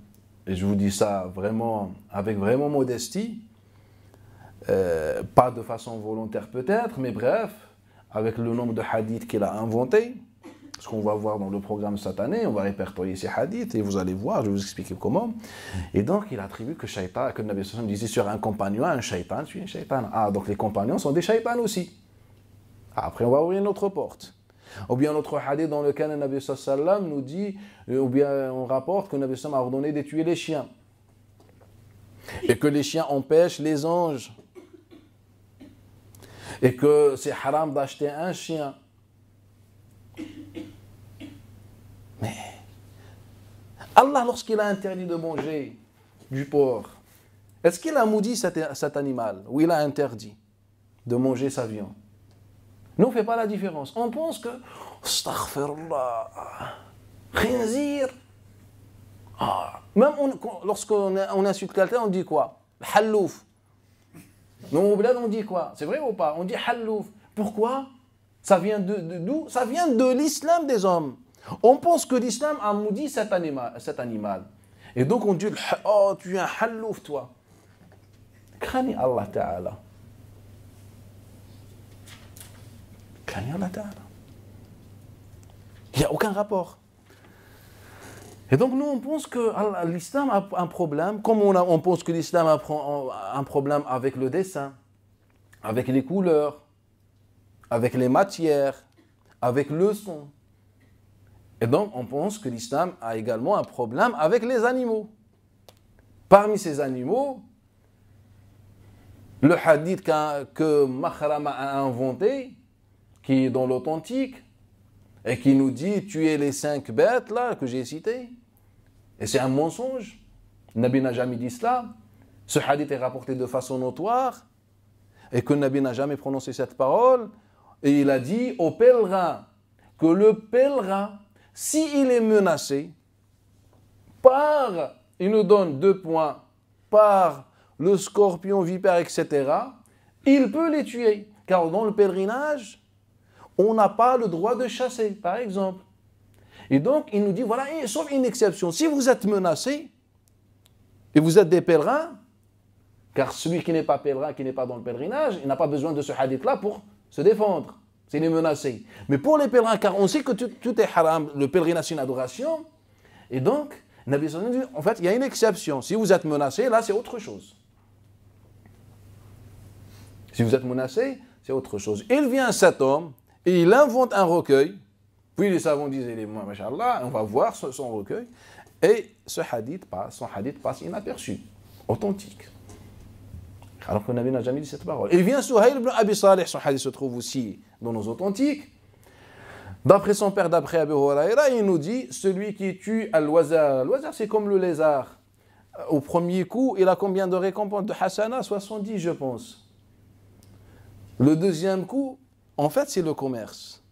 Et je vous dis ça vraiment, avec vraiment modestie, pas de façon volontaire peut-être, mais bref, avec le nombre de hadiths qu'il a inventés, ce qu'on va voir dans le programme cette année, on va répertorier ces hadiths et vous allez voir, je vais vous expliquer comment. Et donc il attribue que le Nabi sallallahu alayhi wa sallam disait sur un compagnon, un shaitan, tu es un shaitan. Ah, donc les compagnons sont des shaitans aussi. Après on va ouvrir une autre porte. Ou bien notre hadith dans lequel le Nabi sallallahu alayhi wa sallam nous dit, ou bien on rapporte que le Nabi sallallahu alayhi wa sallam a ordonné de tuer les chiens. Et que les chiens empêchent les anges. Et que c'est haram d'acheter un chien. Mais Allah, lorsqu'il a interdit de manger du porc, est-ce qu'il a maudit cet animal ou il a interdit de manger sa viande? Nous, on ne fait pas la différence. On pense que, astaghfirullah, khinzir. Même lorsqu'on insulte quelqu'un, on dit quoi? Hallouf. Nous, au bled, on dit quoi? C'est vrai ou pas? On dit hallouf. Pourquoi? Ça vient d'où? Ça vient de l'islam des hommes. On pense que l'islam a maudit cet animal. Et donc on dit, oh, tu es un hallouf, toi. Craignez Allah Ta'ala. Craignez Allah Ta'ala. Il n'y a aucun rapport. Et donc nous, on pense que l'islam a un problème, comme on pense que l'islam a un problème avec le dessin, avec les couleurs, avec les matières, avec le son. Et donc, on pense que l'islam a également un problème avec les animaux. Parmi ces animaux, le hadith que Makhrama a inventé, qui est dans l'authentique, et qui nous dit tuer les 5 bêtes là que j'ai citées. Et c'est un mensonge. Le Nabi n'a jamais dit cela. Ce hadith est rapporté de façon notoire et que le Nabi n'a jamais prononcé cette parole. Et il a dit au pèlerin que le pèlerin, s'il est menacé par, il nous donne 2 points, par le scorpion, vipère, etc., il peut les tuer. Car dans le pèlerinage, on n'a pas le droit de chasser, par exemple. Et donc, il nous dit, voilà, sauf une exception. Si vous êtes menacé, et vous êtes des pèlerins, car celui qui n'est pas pèlerin, qui n'est pas dans le pèlerinage, il n'a pas besoin de ce hadith-là pour se défendre, s'il est menacé. Mais pour les pèlerins, car on sait que tout est haram, le pèlerinage c'est une adoration, et donc, Nabi sallallahu alayhi wa sallam dit, en fait, il y a une exception. Si vous êtes menacé, là, c'est autre chose. Si vous êtes menacé, c'est autre chose. Il vient cet homme, et il invente un recueil, puis les savants disent, machallah, on va voir son recueil, et son hadith passe inaperçu, authentique. Alors que le Nabi n'a jamais dit cette parole. Il vient Suhayl ibn Abi Salih, son hadith se trouve aussi dans nos authentiques. D'après son père, d'après Abu Huraira, il nous dit, celui qui tue al-wazar. Al-wazar, c'est comme le lézard. Au premier coup, il a combien de récompenses de hasana? 70, je pense. Le deuxième coup, en fait, c'est le commerce.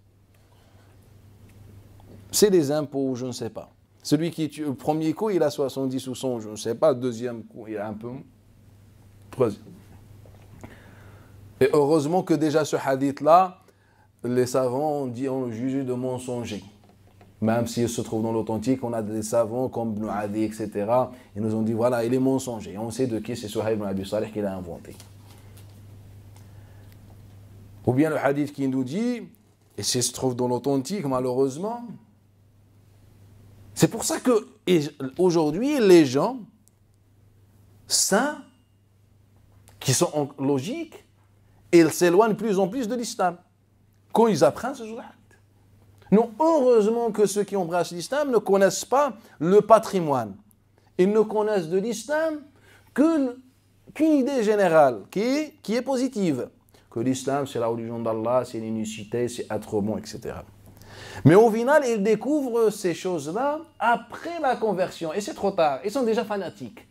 C'est les impôts, je ne sais pas. Celui qui tue, le premier coup, il a 70 ou 100, je ne sais pas. Le deuxième coup, il a un peu. Troisième. Et heureusement que déjà ce hadith-là, les savants ont jugé de mensonger. Même s'il se trouve dans l'authentique, on a des savants comme Ibn Adi, etc. Ils nous ont dit, voilà, il est mensonger. On sait de qui c'est Suhayl ibn Abi Salih qui l'a inventé. Ou bien le hadith qui nous dit, et ça se trouve dans l'authentique malheureusement, c'est pour ça que aujourd'hui les gens saints, qui sont en logique, ils s'éloignent de plus en plus de l'islam. Quand ils apprennent ce genre de hadith. Non, heureusement que ceux qui embrassent l'islam ne connaissent pas le patrimoine. Ils ne connaissent de l'islam qu'une idée générale, qui est positive. Que l'islam, c'est la religion d'Allah, c'est l'unicité, c'est être bon, etc. Mais au final, ils découvrent ces choses-là après la conversion. Et c'est trop tard. Ils sont déjà fanatiques.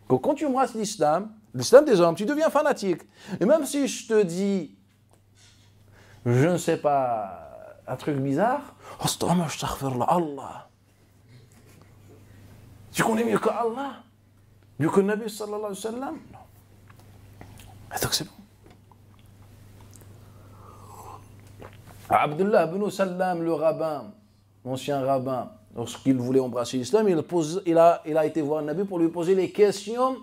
Donc, quand tu embrasses l'islam des hommes, tu deviens fanatique. Et même si je te dis, je ne sais pas, un truc bizarre, Allah. Tu connais mieux que Allah? Mieux que le Nabi sallallahu alayhi wa sallam? Non. Et donc c'est bon. Abdullah ibn Sallam, le rabbin, l'ancien rabbin, lorsqu'il voulait embrasser l'islam, il a été voir le Nabi pour lui poser les questions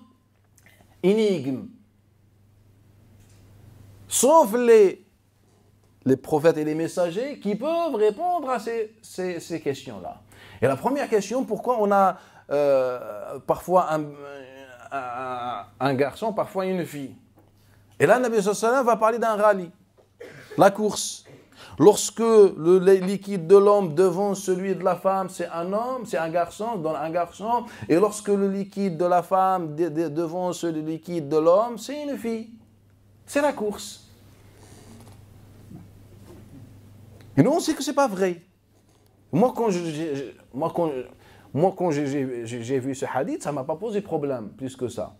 énigmes. Sauf les prophètes et les messagers qui peuvent répondre à ces questions-là. Et la première question, pourquoi on a parfois un garçon, parfois une fille? Et là, le Nabi sallallahu alayhi wa sallam va parler d'un rallye, la course. Lorsque le liquide de l'homme devant celui de la femme, c'est un homme, c'est un garçon, dans un garçon. Et lorsque le liquide de la femme devant le liquide de l'homme, c'est une fille. C'est la course. Et nous, on sait que ce n'est pas vrai. Moi, quand j'ai vu ce hadith, ça ne m'a pas posé problème, plus que ça.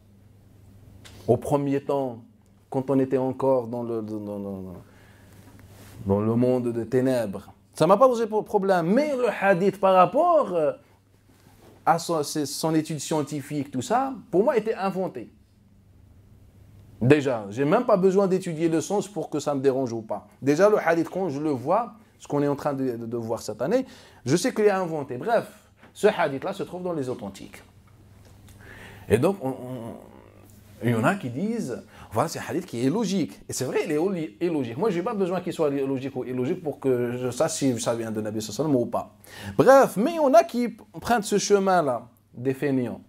Au premier temps, quand on était encore dans le monde de ténèbres. Ça ne m'a pas posé problème. Mais le hadith par rapport à son étude scientifique, tout ça, pour moi, était inventé. Déjà, je n'ai même pas besoin d'étudier le sens pour que ça me dérange ou pas. Déjà, le hadith, quand je le vois, ce qu'on est en train de voir cette année, je sais qu'il est inventé. Bref, ce hadith-là se trouve dans les authentiques. Et donc, il y en a qui disent, voilà, c'est un hadith qui est logique. Et c'est vrai, il est logique. Moi, je n'ai pas besoin qu'il soit logique ou illogique pour que je sache si ça vient de Nabi sallallahu alayhi wa sallam ou pas. Bref, mais il y en a qui prennent ce chemin-là, des fainéants.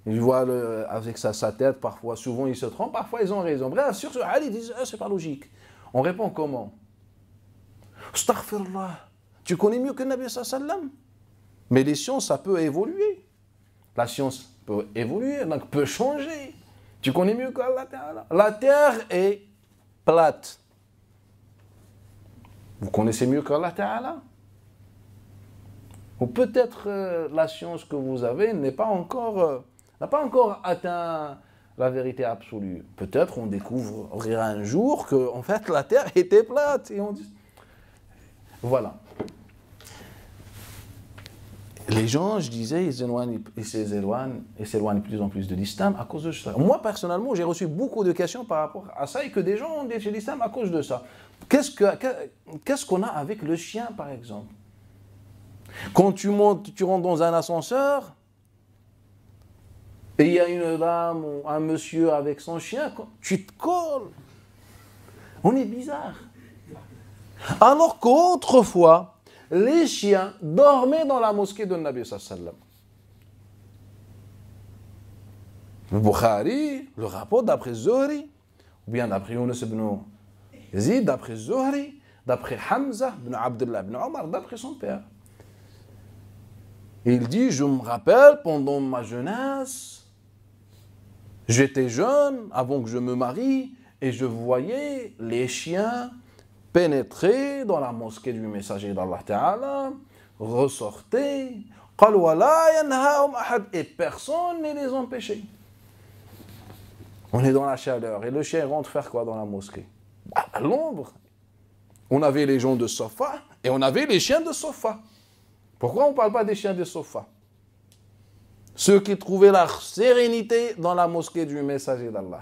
Ils voient avec sa tête, parfois, souvent ils se trompent, parfois ils ont raison. Bref, sur ce hadith, ils disent, c'est pas logique. On répond comment? Astaghfirullah. Tu connais mieux que Nabi sallallahu alayhi wa sallam? Mais les sciences, ça peut évoluer. La science peut évoluer, donc peut changer. Tu connais mieux qu'Allah Ta'ala. La terre est plate. Vous connaissez mieux qu'Allah Ta'ala? Ou peut-être la science que vous avez n'a pas encore atteint la vérité absolue. Peut-être on découvrira un jour que en fait la Terre était plate. Et on dit... Voilà. Les gens, je disais, ils s'éloignent de plus en plus de l'islam à cause de ça. Moi, personnellement, j'ai reçu beaucoup de questions par rapport à ça et que des gens ont déçu l'islam à cause de ça. Qu'est-ce qu'on a avec le chien, par exemple? Quand tu rentres dans un ascenseur, et il y a une dame ou un monsieur avec son chien, tu te colles. On est bizarre. Alors qu'autrefois, les chiens dormaient dans la mosquée de Nabi sallallahu alayhi wa sallam. Le Bukhari, le rapport d'après Zuhri, ou bien d'après Yunus ibn Yazid, d'après Zuhri, d'après Hamza ibn Abdullah ibn Omar, d'après son père. Il dit, je me rappelle, pendant ma jeunesse, j'étais jeune, avant que je me marie, et je voyais les chiens pénétrer dans la mosquée du messager d'Allah Ta'ala, ressortir, et personne ne les empêchait. On est dans la chaleur, et le chien rentre faire quoi dans la mosquée? À l'ombre. On avait les gens de Sofa, et on avait les chiens de Sofa. Pourquoi on ne parle pas des chiens de Sofa? Ceux qui trouvaient la sérénité dans la mosquée du messager d'Allah.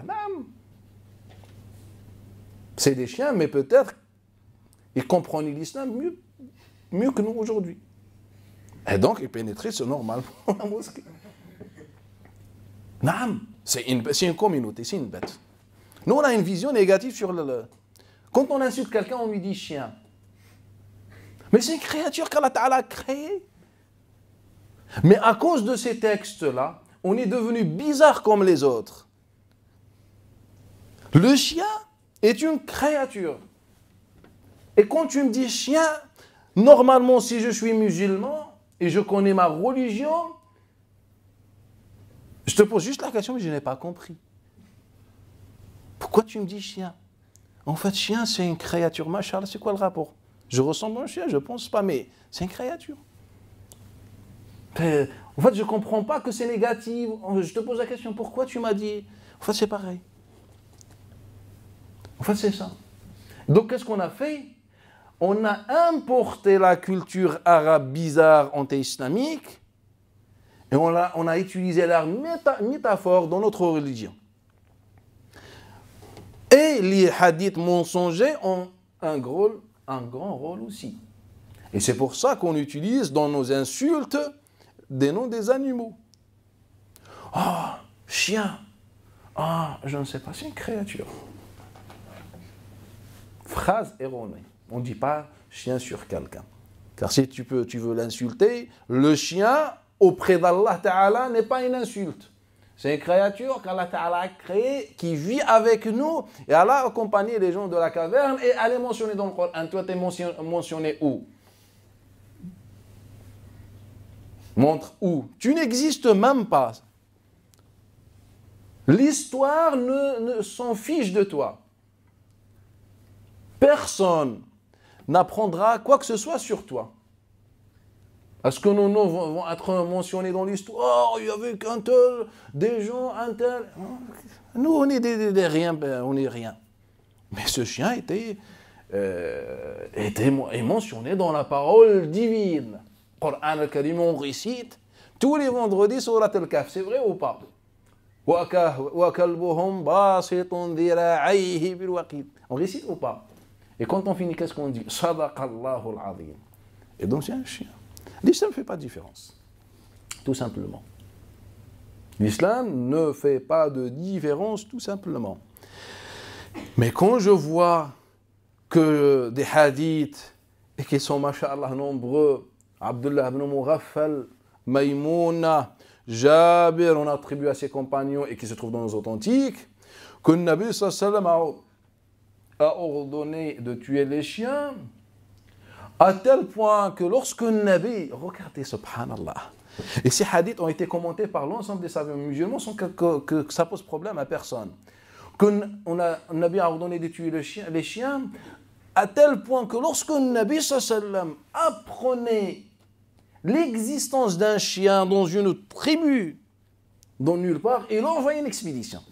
C'est des chiens, mais peut-être ils comprenaient l'islam mieux que nous aujourd'hui. Et donc, ils pénétraient, c'est normal, dans la mosquée. C'est une communauté, c'est une bête. Nous, on a une vision négative sur le... Quand on insulte quelqu'un, on lui dit chien. Mais c'est une créature qu'Allah Ta'ala a créée. Mais à cause de ces textes-là, on est devenu bizarre comme les autres. Le chien est une créature. Et quand tu me dis chien, normalement, si je suis musulman et je connais ma religion, je te pose juste la question, mais je n'ai pas compris. Pourquoi tu me dis chien? En fait, chien, c'est une créature. Machallah, c'est quoi le rapport? Je ressemble à un chien, je ne pense pas, mais c'est une créature. En fait, je ne comprends pas que c'est négatif. Je te pose la question, pourquoi tu m'as dit? En fait, c'est pareil. En fait, c'est ça. Donc, qu'est-ce qu'on a fait? On a importé la culture arabe bizarre anti-islamique et on a utilisé leur métaphore dans notre religion. Et les hadiths mensongers ont un grand rôle aussi. Et c'est pour ça qu'on utilise dans nos insultes des noms des animaux. Ah, chien. Ah, je ne sais pas, c'est une créature. Phrase erronée. On ne dit pas chien sur quelqu'un. Car si tu veux l'insulter, le chien auprès d'Allah Ta'ala n'est pas une insulte. C'est une créature qu'Allah Ta'ala a créée, qui vit avec nous, et Allah a accompagné les gens de la caverne, et elle est mentionnée dans le Coran. Toi, tu es mentionné où? Montre où? Tu n'existes même pas. L'histoire ne s'en fiche de toi. Personne n'apprendra quoi que ce soit sur toi. Est-ce que nos noms vont être mentionnés dans l'histoire? Oh, il y avait qu'un tel, des gens, un tel. Nous, on est des rien, on n'est rien. Mais ce chien était mentionné dans la parole divine. Coran al-Karim, on récite tous les vendredis Surat al-Kahf. C'est vrai ou pas? On récite ou pas? Et quand on finit, qu'est-ce qu'on dit? Sadaqallahu al-Azim. Et donc c'est un chien. L'islam ne fait pas de différence. Tout simplement. L'islam ne fait pas de différence, tout simplement. Mais quand je vois que des hadiths, et qui sont, masha'Allah, nombreux, Abdullah ibn Mughaffal, Maïmouna, Jabir, on attribue à ses compagnons et qui se trouvent dans nos authentiques, que le Nabi sallallahu alayhi wa sallam a ordonné de tuer les chiens, à tel point que lorsque le Nabi, regardez, subhanallah, et ces hadiths ont été commentés par l'ensemble des savants musulmans sans que ça pose problème à personne. Le Nabi a ordonné de tuer les chiens, À tel point que lorsque le Nabi sallam apprenait l'existence d'un chien dans une tribu, dans nulle part, il envoyait une expédition.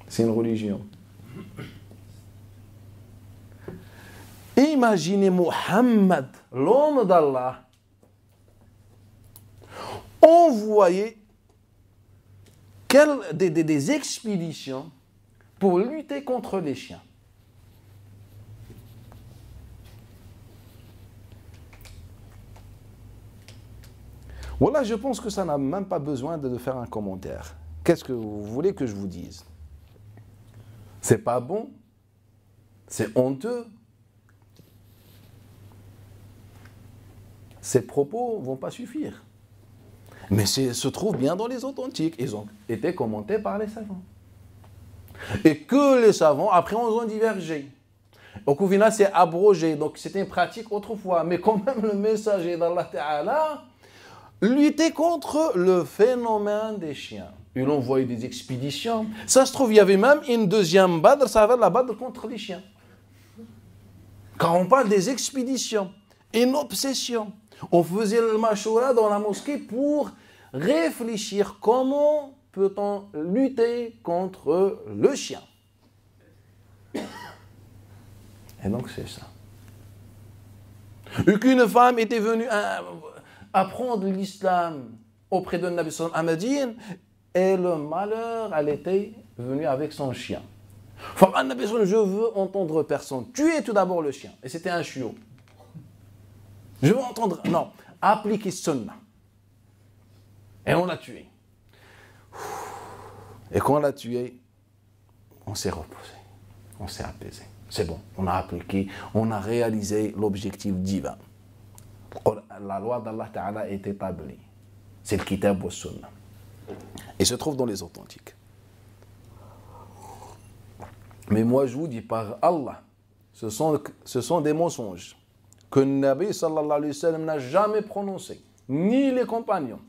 C'est une religion. Imaginez Muhammad, l'homme d'Allah, envoyer des expéditions pour lutter contre les chiens. Voilà, je pense que ça n'a même pas besoin de faire un commentaire. Qu'est-ce que vous voulez que je vous dise? C'est pas bon, c'est honteux. Ces propos ne vont pas suffire. Mais se trouve bien dans les authentiques. Ils ont été commentés par les savants. Et que les savants, après, on ont divergé. Donc, au final, c'est abrogé. Donc, c'était une pratique autrefois. Mais quand même, le messager d'Allah Ta'ala luttait contre le phénomène des chiens. Il envoyait des expéditions. Ça se trouve, il y avait même une deuxième Badr, ça va la Badr contre les chiens. Quand on parle des expéditions, une obsession. On faisait le mashoura dans la mosquée pour réfléchir comment peut-on lutter contre le chien. Et donc c'est ça. Et qu'une femme était venue apprendre l'islam auprès de Nabi sallam à Médine, et le malheur, elle était venue avec son chien. Nabi sallam, je veux entendre personne. Tuez tout d'abord le chien. Et c'était un chiot. Je veux entendre, non, appliquer sunnah. Et on l'a tué. Et quand on l'a tué, on s'est reposé, on s'est apaisé. C'est bon, on a appliqué, on a réalisé l'objectif divin. La loi d'Allah Ta'ala est établie. C'est le kitab wa sunnah. Et se trouve dans les authentiques. Mais moi je vous dis par Allah, ce sont des mensonges que le Nabi sallallahu alayhi wa sallam n'a jamais prononcé, ni les compagnons.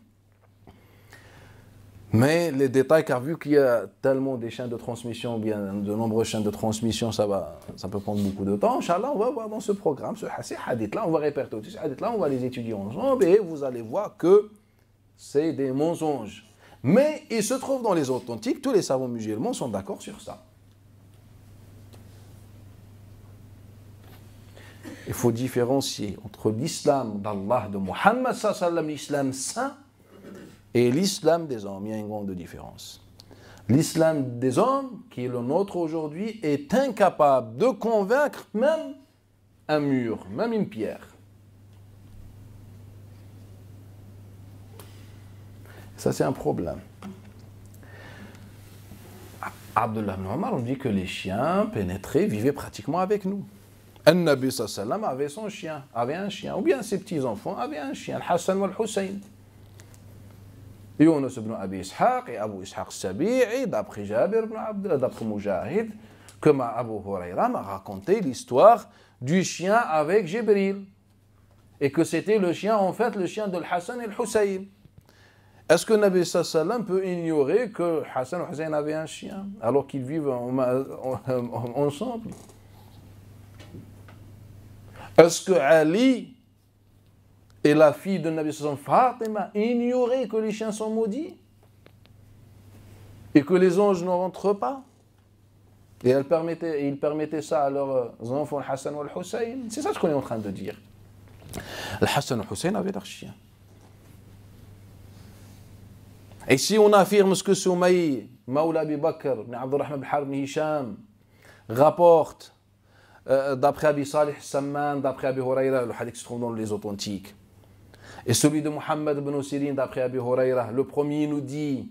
Mais les détails, car vu qu'il y a tellement des chaînes de transmission, bien de nombreuses chaînes de transmission, ça peut prendre beaucoup de temps. Inch'Allah, on va voir dans ce programme, ces hadiths-là, on va répertorier ces hadiths-là, on va les étudier ensemble et vous allez voir que c'est des mensonges. Mais il se trouve dans les authentiques, tous les savants musulmans sont d'accord sur ça. Il faut différencier entre l'islam d'Allah, de Muhammad sallallahu alayhi wa sallam, l'islam saint, et l'islam des hommes. Il y a une grande différence. L'islam des hommes, qui est le nôtre aujourd'hui, est incapable de convaincre même un mur, même une pierre. Ça, c'est un problème. Abdullah ibn Omar, on dit que les chiens pénétraient, vivaient pratiquement avec nous. An-Nabi sallallahu alayhi wa sallam avait son chien, avait un chien, ou bien ses petits-enfants avaient un chien, Al-Hassan ou Al-Hussein. Yunus ibn Abi Ishaq et Abu Ishaq Sabi'i, d'après Jabir ibn Abdullah, d'après Mujahid, que Abu Huraira m'a raconté l'histoire du chien avec Jibril. Et que c'était le chien, en fait, le chien de Hassan et Hussein. Est-ce que Nabi sallallahu alayhi wa sallam peut ignorer que Hassan et Hussein avaient un chien, alors qu'ils vivent ensemble? Est-ce que Ali et la fille de Nabi sallallahu alayhi wa sallam, Fatima, ignoraient que les chiens sont maudits et que les anges ne rentrent pas? Et ils permettaient ça à leurs enfants, Hassan ou Hussein. C'est ça ce qu'on est en train de dire. Hassan et Hussein avaient leur chien. Et si on affirme ce que Soumaï, Mawla Abi Bakr, ibn Abdurrahman ibn Harb ibn Hisham, rapporte d'après Abi Salih Samman, d'après Abi Huraira, le hadith se trouve dans les authentiques, et celui de Muhammad ibn Sirin, d'après Abi Huraira, le premier nous dit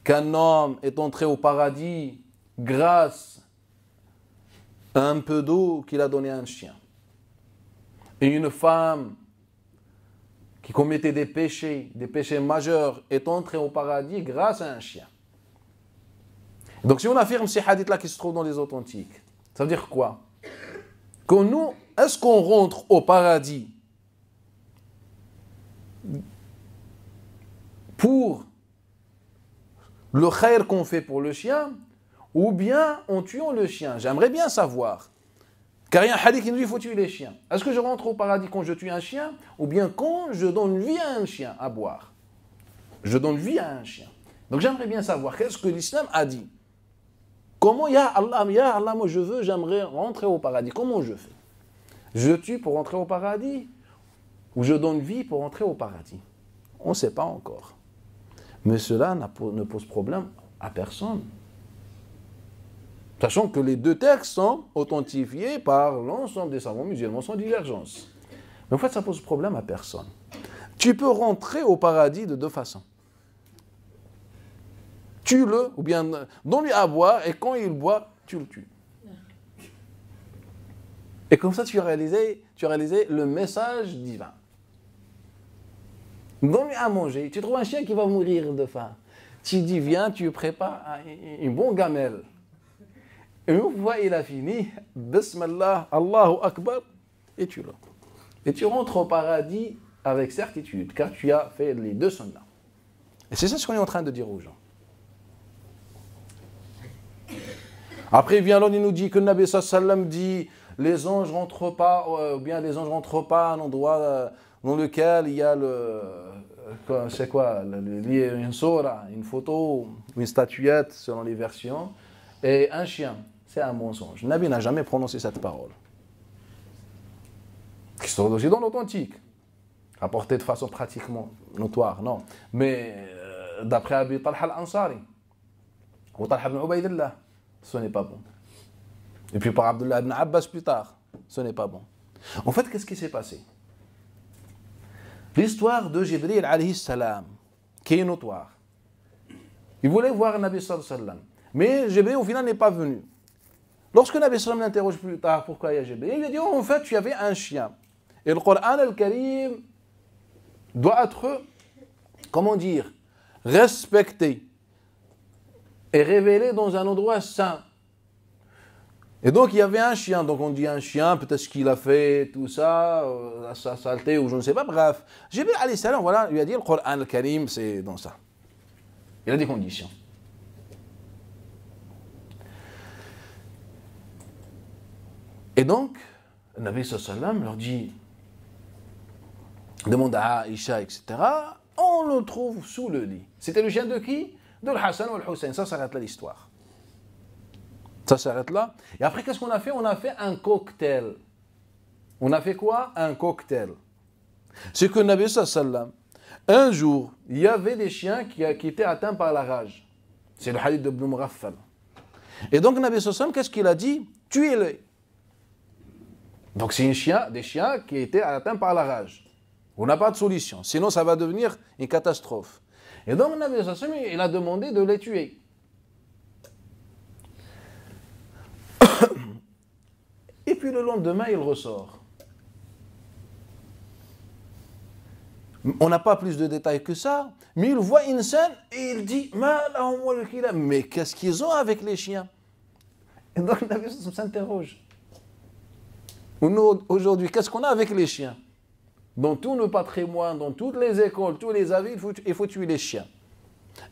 qu'un homme est entré au paradis grâce à un peu d'eau qu'il a donné à un chien. Et une femme qui commettait des péchés majeurs, est entrée au paradis grâce à un chien. Donc si on affirme ces hadiths-là qui se trouvent dans les authentiques, ça veut dire quoi? Que nous, est-ce qu'on rentre au paradis pour le khair qu'on fait pour le chien, ou bien en tuant le chien? J'aimerais bien savoir. Car il y a un hadith qui nous dit qu'il faut tuer les chiens. Est-ce que je rentre au paradis quand je tue un chien ou bien quand je donne vie à un chien à boire? Je donne vie à un chien. Donc j'aimerais bien savoir qu'est-ce que l'islam a dit. Comment, ya Allah, moi j'aimerais rentrer au paradis. Comment je fais? Je tue pour rentrer au paradis ou je donne vie pour rentrer au paradis? On ne sait pas encore. Mais cela ne pose problème à personne. Sachant que les deux textes sont authentifiés par l'ensemble des savants musulmans sans divergence. Mais en fait, ça pose problème à personne. Tu peux rentrer au paradis de deux façons. Tue-le, ou bien donne-lui à boire, et quand il boit, tu le tues. Et comme ça, tu as réalisé le message divin. Donne-lui à manger. Tu trouves un chien qui va mourir de faim. Tu dis, viens, tu prépares une bonne gamelle. Et une fois il a fini, Bismillah, Allahu Akbar, et tu l'as. Et tu rentres au paradis avec certitude, car tu as fait les deux sunnahs. Et c'est ça ce qu'on est en train de dire aux gens. Après, il vient l'autre, il nous dit que le Nabi sallam dit les anges ne rentrent pas, ou bien les anges ne rentrent pas à un endroit dans lequel il y a une sura, une photo, une statuette, selon les versions, et un chien. C'est un mensonge. Le Nabi n'a jamais prononcé cette parole. Qui se trouve aussi dans l'authentique. Rapporté de façon pratiquement notoire, non. Mais d'après Abi Talha al-Ansari, ou Talha ibn Ubaydillah, ce n'est pas bon. Et puis par Abdullah ibn Abbas plus tard, ce n'est pas bon. En fait, qu'est-ce qui s'est passé? L'histoire de Jibril alayhi salam, qui est notoire. Il voulait voir le Nabi sallallahu alayhi wa sallam. Mais Jibril au final n'est pas venu. Lorsque le Nabi sallallahu alayhi wa sallam l'interroge plus tard pourquoi il y a Jibril, il lui dit en fait tu avais un chien. Et le Coran al-Karim doit être, comment dire, respecté et révélé dans un endroit saint. Et donc il y avait un chien, donc on dit un chien, peut-être qu'il a fait tout ça, sa saleté ou je ne sais pas, bref. Jibril alayhi salam, voilà, lui a dit le Coran al-Karim c'est dans ça. Il a des conditions. Et donc, le Nabi sallallahu alayhi wa sallam leur dit, demande à Aïcha, etc., on le trouve sous le lit. C'était le chien de qui? De Hassan ou Hussein. Ça s'arrête là l'histoire. Ça s'arrête là. Et après, qu'est-ce qu'on a fait? On a fait un cocktail. On a fait quoi? Un cocktail. C'est que le Nabi sallallahu alayhi wa sallam, un jour, il y avait des chiens qui étaient atteints par la rage. C'est le hadith de Ibn Mughaffal. Et donc, le Nabi sallallahu alayhi wa sallam, qu'est-ce qu'il a dit? Tuez-les. Donc c'est des chiens qui étaient atteints par la rage. On n'a pas de solution, sinon ça va devenir une catastrophe. Et donc le Nabi sallallahu alayhi wa sallam, il a demandé de les tuer. Et puis le lendemain, il ressort. On n'a pas plus de détails que ça, mais il voit une scène et il dit « Mais qu'est-ce qu'ils ont avec les chiens ?» Et donc le Nabi sallallahu alayhi wa sallam s'interroge. Nous, aujourd'hui, qu'est-ce qu'on a avec les chiens? Dans tout nos patrimoines, dans toutes les écoles, tous les avis, il faut tuer les chiens.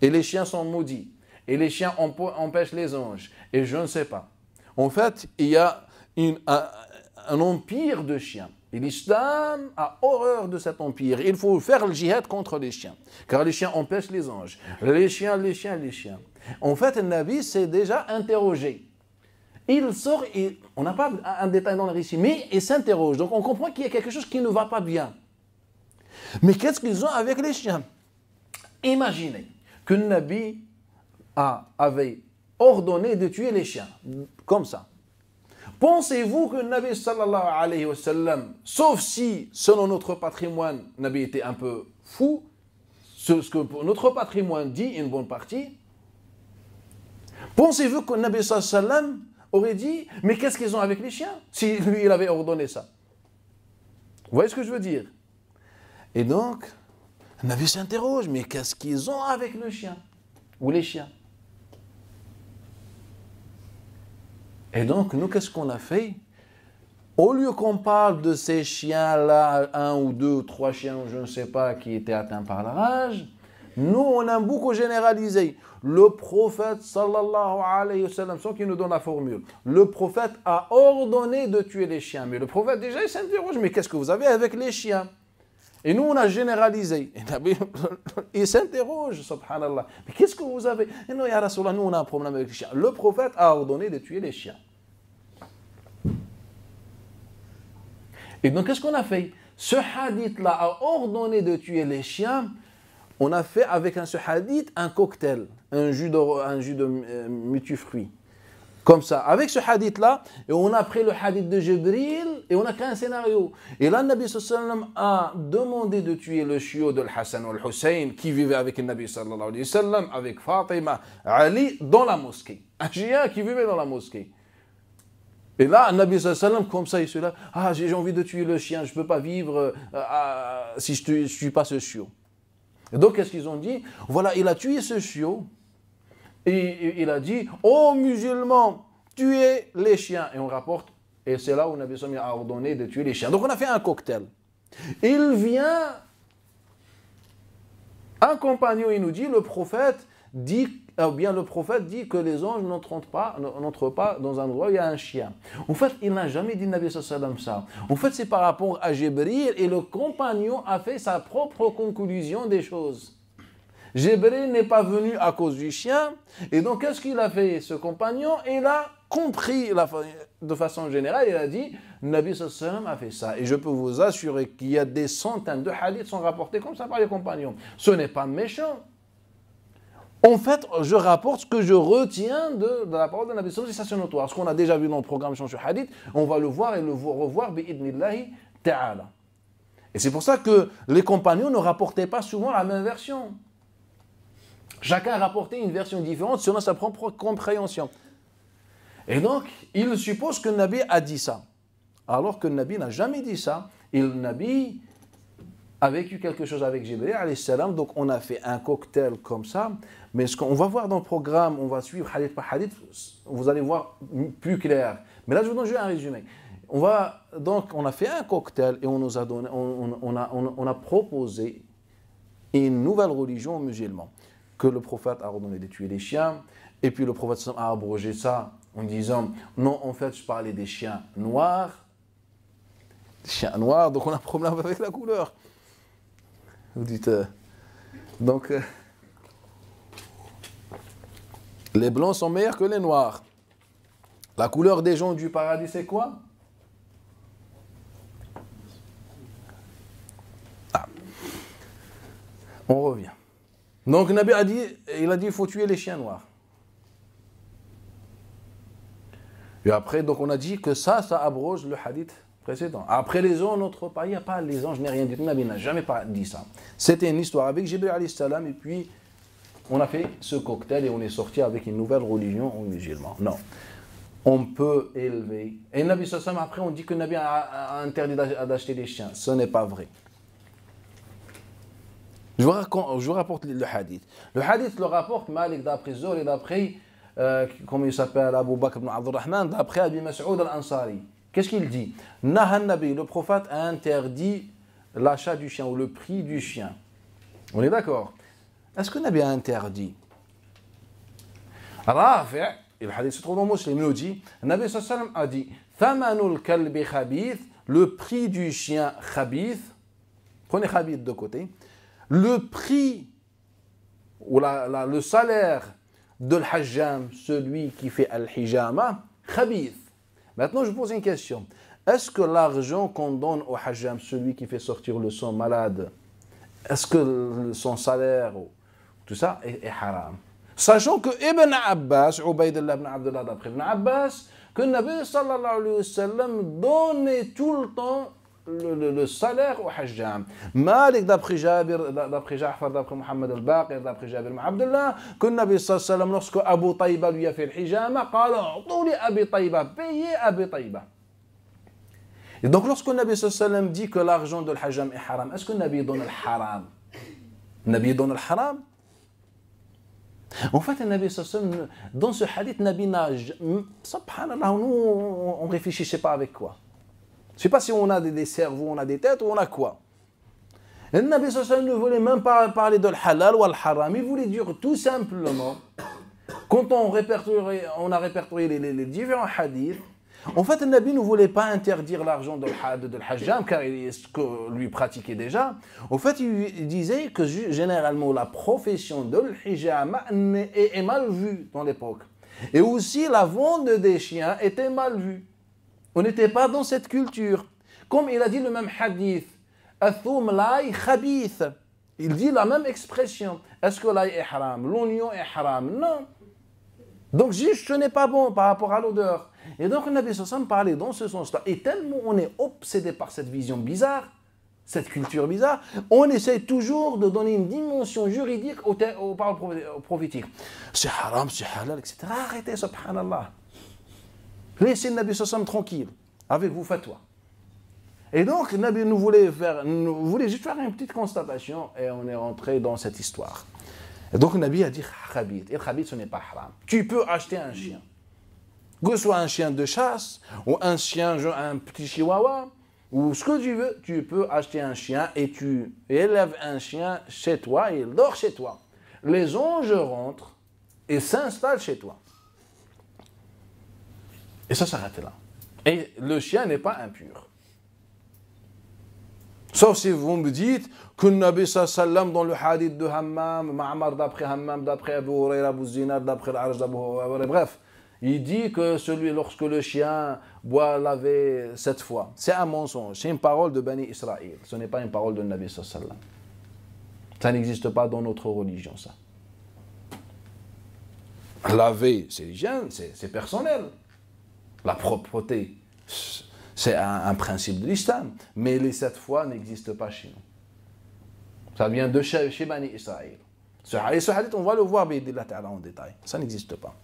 Et les chiens sont maudits. Et les chiens empêchent les anges. Et je ne sais pas. En fait, il y a un empire de chiens. Et l'islam a horreur de cet empire. Il faut faire le djihad contre les chiens. Car les chiens empêchent les anges. Les chiens. En fait, le Nabi s'est déjà interrogé. Il sort, et on n'a pas un détail dans le récit, mais il s'interroge. Donc on comprend qu'il y a quelque chose qui ne va pas bien. Mais qu'est-ce qu'ils ont avec les chiens? Imaginez que le Nabi avait ordonné de tuer les chiens, comme ça. Pensez-vous que le Nabi sallallahu alayhi wa sallam, sauf si, selon notre patrimoine, le Nabi était un peu fou, ce que notre patrimoine dit, une bonne partie, pensez-vous que le Nabi sallallahu alayhi wa sallam aurait dit, mais qu'est-ce qu'ils ont avec les chiens? Si lui, il avait ordonné ça. Vous voyez ce que je veux dire? Et donc, le Nabi s'interroge, mais qu'est-ce qu'ils ont avec le chien? Ou les chiens? Et donc, nous, qu'est-ce qu'on a fait? Au lieu qu'on parle de ces chiens-là, un ou deux ou trois chiens, je ne sais pas, qui étaient atteints par la rage, Nous, on aime beaucoup généraliser. Le prophète, sallallahu alayhi wa sallam, sans qu'il nous donne la formule, le prophète a ordonné de tuer les chiens. Mais le prophète, déjà, il s'interroge, mais qu'est-ce que vous avez avec les chiens? Et nous, on a généralisé. Il s'interroge, subhanallah. Mais qu'est-ce que vous avez? Et non, ya Rasulallah, nous, on a un problème avec les chiens. Le prophète a ordonné de tuer les chiens. Et donc, qu'est-ce qu'on a fait? Ce hadith-là a ordonné de tuer les chiens. On a fait avec ce hadith un cocktail, un jus de multifruits. Comme ça, avec ce hadith-là, et on a pris le hadith de Jibril, et on a créé un scénario. Et là, le Nabi sallallahu alayhi wa sallam a demandé de tuer le chiot de Hassan ou Hussein, qui vivait avec le Nabi sallallahu alayhi wa sallam, avec Fatima, Ali, dans la mosquée. Un chien qui vivait dans la mosquée. Et là, le Nabi sallallahu alayhi wa sallam, comme ça, il se lève, ah, j'ai envie de tuer le chien, je ne peux pas vivre si je ne tue pas ce chiot. Et donc, qu'est-ce qu'ils ont dit? Voilà, il a tué ce chiot. Et il a dit, ô musulmans, tuez les chiens. Et on rapporte, et c'est là où Nabi Sallam a ordonné de tuer les chiens. Donc on a fait un cocktail. Il vient, un compagnon, il nous dit, le prophète dit que les anges n'entrent pas dans un endroit où il y a un chien. En fait, il n'a jamais dit Nabi Sallam ça. En fait, c'est par rapport à Jibril, et le compagnon a fait sa propre conclusion des choses. Jibril n'est pas venu à cause du chien, et donc qu'est-ce qu'il a fait, ce compagnon? Il a compris de façon générale, il a dit, Nabi sallallahu alayhi wa sallam a fait ça. Et je peux vous assurer qu'il y a des centaines de hadiths qui sont rapportés comme ça par les compagnons. Ce n'est pas méchant. En fait, je rapporte ce que je retiens de la parole de Nabi sallallahu alayhi wa sallam, ça c'est notoire. Ce qu'on a déjà vu dans le programme sur ce hadith, on va le voir et le revoir, bi'idnillahi ta'ala. Et c'est pour ça que les compagnons ne rapportaient pas souvent la même version. Chacun rapportait une version différente selon sa propre compréhension. Et donc, il suppose que le Nabi a dit ça. Alors que le Nabi n'a jamais dit ça. Et le Nabi a vécu quelque chose avec Jibril, alayhi salam. Donc, on a fait un cocktail comme ça. Mais ce qu'on va voir dans le programme, on va suivre hadith par hadith, vous allez voir plus clair. Mais là, je vous donne juste un résumé. On a fait un cocktail et on nous a donné, on a proposé une nouvelle religion aux musulmans. Que le prophète a ordonné de tuer les chiens, et puis le prophète a abrogé ça en disant, non, en fait, je parlais des chiens noirs. Des chiens noirs, donc on a un problème avec la couleur. Vous dites, les blancs sont meilleurs que les noirs. La couleur des gens du paradis, c'est quoi? On revient. Donc, Nabi a dit, il faut tuer les chiens noirs. Et après, donc on a dit que ça abroge le hadith précédent. Après les anges, notre pays, il n'y a pas les anges, n'est rien du tout. Nabi n'a jamais dit ça. C'était une histoire avec Jibril alayhi salam, et puis on a fait ce cocktail et on est sorti avec une nouvelle religion aux musulmans. Non. On peut élever. Et Nabi sallallahu alayhi wa sallam, après on dit que Nabi a interdit d'acheter des chiens. Ce n'est pas vrai. Je vous rapporte le hadith. Le hadith le rapporte Malik d'après Zuhri et d'après, comment il s'appelle, Abu Bakr ibn Abdurrahman, d'après Abi Mas'ud al-Ansari. Qu'est-ce qu'il dit? Nahan Nabi, le prophète a interdit l'achat du chien ou le prix du chien. On est d'accord? Est-ce que Nabi a interdit? Rafi', et le hadith se trouve dans Muslim, il nous dit, Nabi sallallahu alayhi wa sallam a dit, Thamanul kalbi khabith, le prix du chien khabith, prenez khabith de côté, le prix ou le salaire de l'hajjam, celui qui fait al-hijama, khabith. Maintenant, je pose une question. Est-ce que l'argent qu'on donne au hajjam, celui qui fait sortir le sang malade, est-ce que son salaire, tout ça, est haram? Sachant que Ibn Abbas, Ubaydullah ibn Abdullah d'après Ibn Abbas, que le Nabi sallallahu alayhi wa sallam donnait tout le temps le salaire au hajjam. Malik d'après Jabir, d'après Ja'far, d'après Muhammad al-Baqir, d'après Jabir ibn Abdullah, que le Nabi sallallahu alayhi wa sallam, lorsque Abu Tayba lui a fait le hijama, qala, Abi Tayba, payez Abi Tayba. Et donc lorsque le Nabi sallallahu alayhi wa sallam dit que l'argent de l'hajjam est haram, est-ce que le Nabi donne le haram? Le Nabi donne le haram? En fait, le Nabi sallallahu alayhi wa sallam, dans ce hadith, le Nabi n'a, subhanallah, nous, on ne réfléchissait pas avec quoi. Je ne sais pas si on a des cerveaux, on a des têtes ou on a quoi. Et le Nabi sallallahu alayhi wa sallam ne voulait même pas parler de halal ou le haram. Il voulait dire tout simplement, quand on a répertorié les différents hadiths, en fait, le Nabi ne voulait pas interdire l'argent de l'hajjam, car c'est ce que lui pratiquait déjà. En fait, il disait que généralement la profession de l'hijama est mal vue dans l'époque. Et aussi la vente des chiens était mal vue. On n'était pas dans cette culture. Comme il a dit le même hadith, Athoum l'ail khabith. Il dit la même expression. Est-ce que l'ail est haram? L'oignon est haram? Non. Donc juste ce n'est pas bon par rapport à l'odeur. Et donc le Nabi sallallahu alayhi wa sallam parlait dans ce sens-là. Et tellement on est obsédé par cette vision bizarre, cette culture bizarre, on essaie toujours de donner une dimension juridique aux paroles prophétiques. C'est haram, c'est halal, etc. Arrêtez, subhanallah. Laissez le Nabi sallallahu alayhi wa sallam tranquille, avec vos fatwas. Et donc le Nabi nous voulait juste faire une petite constatation et on est rentré dans cette histoire. Et donc le Nabi a dit khabith. Et le khabith ce n'est pas haram. Tu peux acheter un chien. Que ce soit un chien de chasse, ou un chien, un petit chihuahua, ou ce que tu veux, tu peux acheter un chien et tu élèves un chien chez toi et il dort chez toi. Les anges rentrent et s'installent chez toi. Et ça s'arrête là. Et le chien n'est pas impur. Sauf si vous me dites que le Nabi sallallahu alayhi wa sallam dans le hadith de Hammam, Ma'mar d'après Hammam, d'après Abu Huraira, Abu Zinad, d'après l'Arj d'Abu Huraira, bref, il dit que lorsque le chien boit laver 7 fois, c'est un mensonge, c'est une parole de Bani Israël, ce n'est pas une parole de Nabi sallallahu alayhi wa sallam. Ça n'existe pas dans notre religion, ça. Laver, c'est l'hygiène, c'est personnel. La propreté, c'est un principe de l'islam, mais les 7 fois n'existent pas chez nous. Ça vient de chez Bani Israël. Ce hadith, on va le voir en détail. Ça n'existe pas.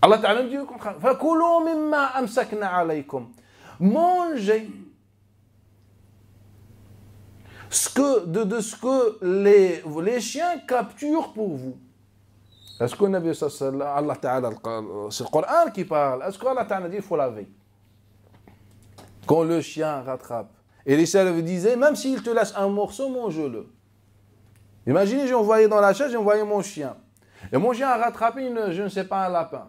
Allah Ta'ala dit au contraire, فَكُلُوا مِمَّا أَمْسَكْنَا عَلَيْكُمْ. Mangez de ce que les chiens capturent pour vous. Est-ce que Nabi sallallahu Allah Ta'ala, c'est le Coran qui parle, est-ce que Allah Ta'ala dit qu'il faut laver? Quand le chien rattrape. Et les salafs disaient, même s'il te laisse un morceau, mange-le. Imaginez, j'ai envoyé dans la chaise, j'ai envoyé mon chien. Et mon chien a rattrapé je ne sais pas, un lapin.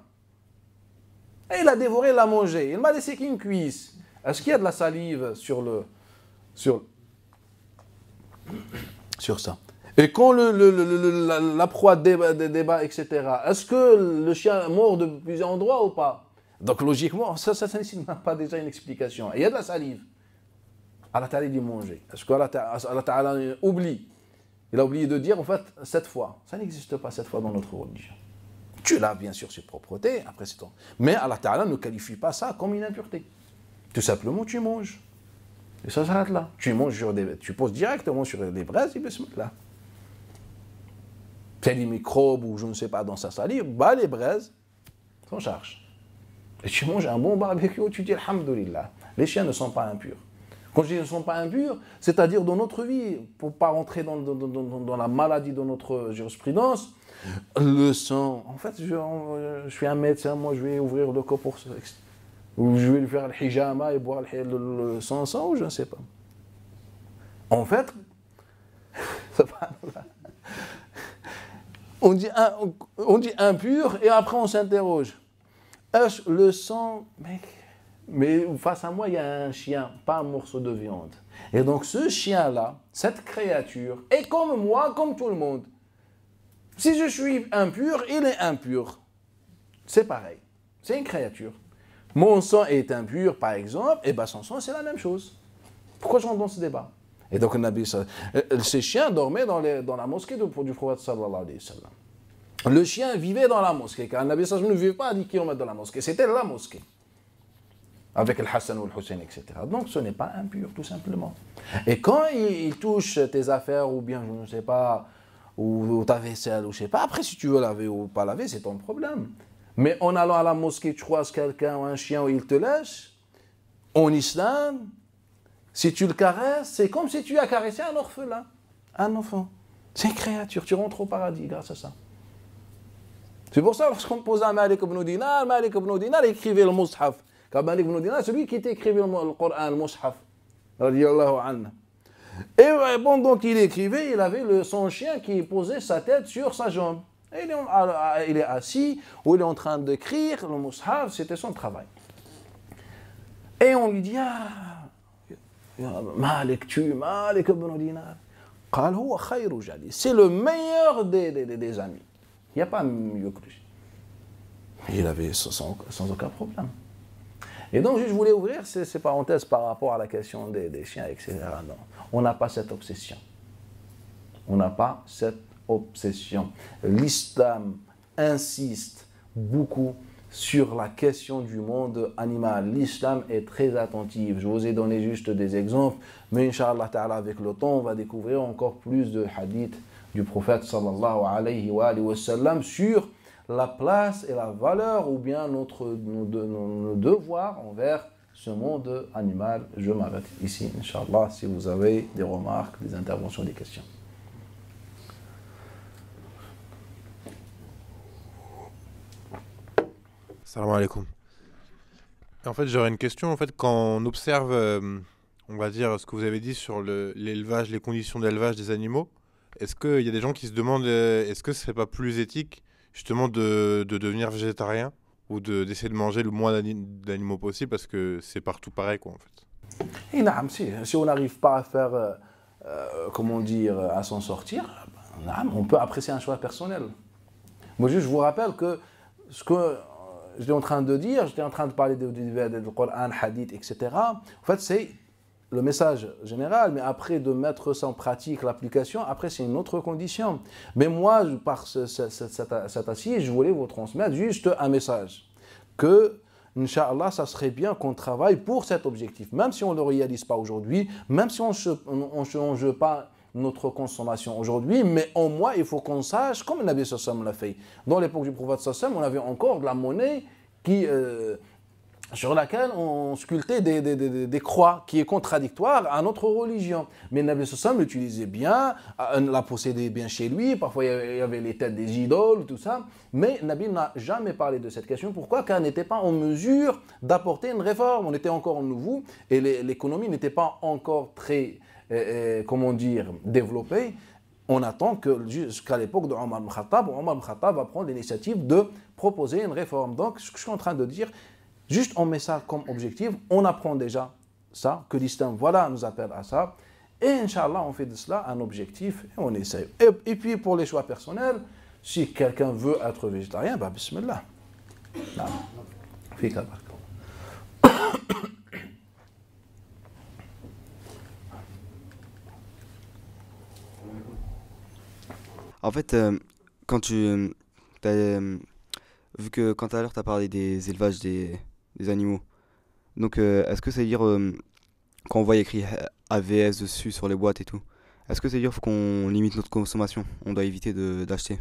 Et il a dévoré, il l'a mangé. Il m'a laissé qu'une cuisse. Est-ce qu'il y a de la salive sur ça? Et quand la proie débat, etc., est-ce que le chien mord de plusieurs endroits ou pas? Donc logiquement, ça n'a pas déjà une explication. Et il y a de la salive. Allah Ta'ala dit manger. Est-ce que Allah Ta'ala oublie? Il a oublié de dire en fait 7 fois. Ça n'existe pas 7 fois dans notre religion. Tu laves bien sûr sur propreté, après c'est tout. Mais Allah Ta'ala ne qualifie pas ça comme une impureté. Tout simplement tu manges. Et ça s'arrête là. Tu poses directement sur les braises et bismillah. C'est des microbes ou je ne sais pas dans sa salive, bah les braises s'en chargent. Et tu manges un bon barbecue, tu dis alhamdoulilah. Les chiens ne sont pas impurs. Quand je dis qu'ils ne sont pas impurs, c'est-à-dire dans notre vie, pour ne pas rentrer dans la maladie de notre jurisprudence, le sang, en fait, je suis un médecin, moi je vais ouvrir le corps pour ça. Ou je vais lui faire le hijama et boire le sang, ou je ne sais pas. En fait, on dit impur et après on s'interroge. Est-ce le sang, mais face à moi il y a un chien, pas un morceau de viande. Et donc ce chien-là, cette créature, est comme moi, comme tout le monde. Si je suis impur, il est impur. C'est pareil. C'est une créature. Mon sang est impur, par exemple, et bien son sang, c'est la même chose. Pourquoi je rentre dans ce débat? Et donc, ces chiens dormaient dans la mosquée du prophète sallallahu alayhi wa sallam. Le chien vivait dans la mosquée, car le Nabi sallallahu alayhi wa sallam ne vivait pas à 10 km de la mosquée. C'était la mosquée. Avec le Hassan ou le Hussein, etc. Donc, ce n'est pas impur, tout simplement. Et quand il touche tes affaires, ou bien, je ne sais pas, ou ta vaisselle, ou je ne sais pas, après, si tu veux laver ou pas laver, c'est ton problème. Mais en allant à la mosquée, tu croises quelqu'un ou un chien où il te lèche, en islam, si tu le caresses, c'est comme si tu as caressé un orphelin, un enfant. C'est une créature, tu rentres au paradis grâce à ça. C'est pour ça, lorsqu'on pose à Malik ibn Dinar écrivait le Mus'haf. Car Malik ibn Dinar, c'est celui qui écrivait le Coran, le Mus'haf. Radiallahu anhu. Et pendant qu'il écrivait, il avait son chien qui posait sa tête sur sa jambe. Et il est assis, ou il est en train d'écrire, le mushaf, c'était son travail. Et on lui dit, Malik ibn Dinar. C'est le meilleur des amis. Il n'y a pas mieux que lui. Il avait sans aucun problème. Et donc, je voulais ouvrir ces parenthèses par rapport à la question des chiens, etc. Non, on n'a pas cette obsession. On n'a pas cette obsession. L'islam insiste beaucoup sur la question du monde animal. L'islam est très attentif. Je vous ai donné juste des exemples, mais Inch'Allah Ta'ala, avec le temps, on va découvrir encore plus de hadiths du prophète sallallahu alayhi wa sallam sur la place et la valeur ou bien nos devoirs envers ce monde animal. Je m'arrête ici, Inch'Allah, si vous avez des remarques, des interventions, des questions. Salam alaikum. En fait, j'aurais une question. En fait, quand on observe, on va dire, ce que vous avez dit sur l'élevage, les conditions d'élevage des animaux, est-ce qu'il y a des gens qui se demandent, est-ce que ce serait pas plus éthique, justement, de devenir végétarien ou d'essayer de manger le moins d'animaux possible, parce que c'est partout pareil, quoi, en fait. Et non, si on n'arrive pas à faire, comment dire, à s'en sortir, on peut apprécier un choix personnel. Moi, juste, je vous rappelle que ce que j'étais en train de dire, j'étais en train de parler du Coran, hadith, etc. En fait, c'est le message général, mais après de mettre ça en pratique, l'application, après c'est une autre condition. Mais moi, par cette assise, je voulais vous transmettre juste un message. Que, Inch'Allah, ça serait bien qu'on travaille pour cet objectif. Même si on ne le réalise pas aujourd'hui, même si on ne change pas notre consommation aujourd'hui, mais au moins il faut qu'on sache, comme le Nabi sallam l'a fait. Dans l'époque du prophète sallam, on avait encore de la monnaie sur laquelle on sculptait des croix, qui est contradictoire à notre religion. Mais le Nabi sallam l'utilisait bien, la possédait bien chez lui, parfois il y avait les têtes des idoles, tout ça. Mais le Nabi n'a jamais parlé de cette question. Pourquoi? Car il n'était pas en mesure d'apporter une réforme. On était encore nouveau et l'économie n'était pas encore très comment dire, développé. On attend jusqu'à l'époque de Omar ibn Khattab, Omar ibn Khattab va prendre l'initiative de proposer une réforme. Donc, ce que je suis en train de dire, juste on met ça comme objectif, on apprend déjà ça, que l'islam, voilà, nous appelle à ça. Et Inch'Allah, on fait de cela un objectif et on essaye. Et puis, pour les choix personnels, si quelqu'un veut être végétarien, bah, bismillah. En fait, quand vu que quand tout à l'heure tu as parlé des élevages des animaux, donc est-ce que ça veut dire, quand on voit écrit AVS dessus sur les boîtes et tout, est-ce que ça veut dire qu'il faut qu'on limite notre consommation? On doit éviter d'acheter?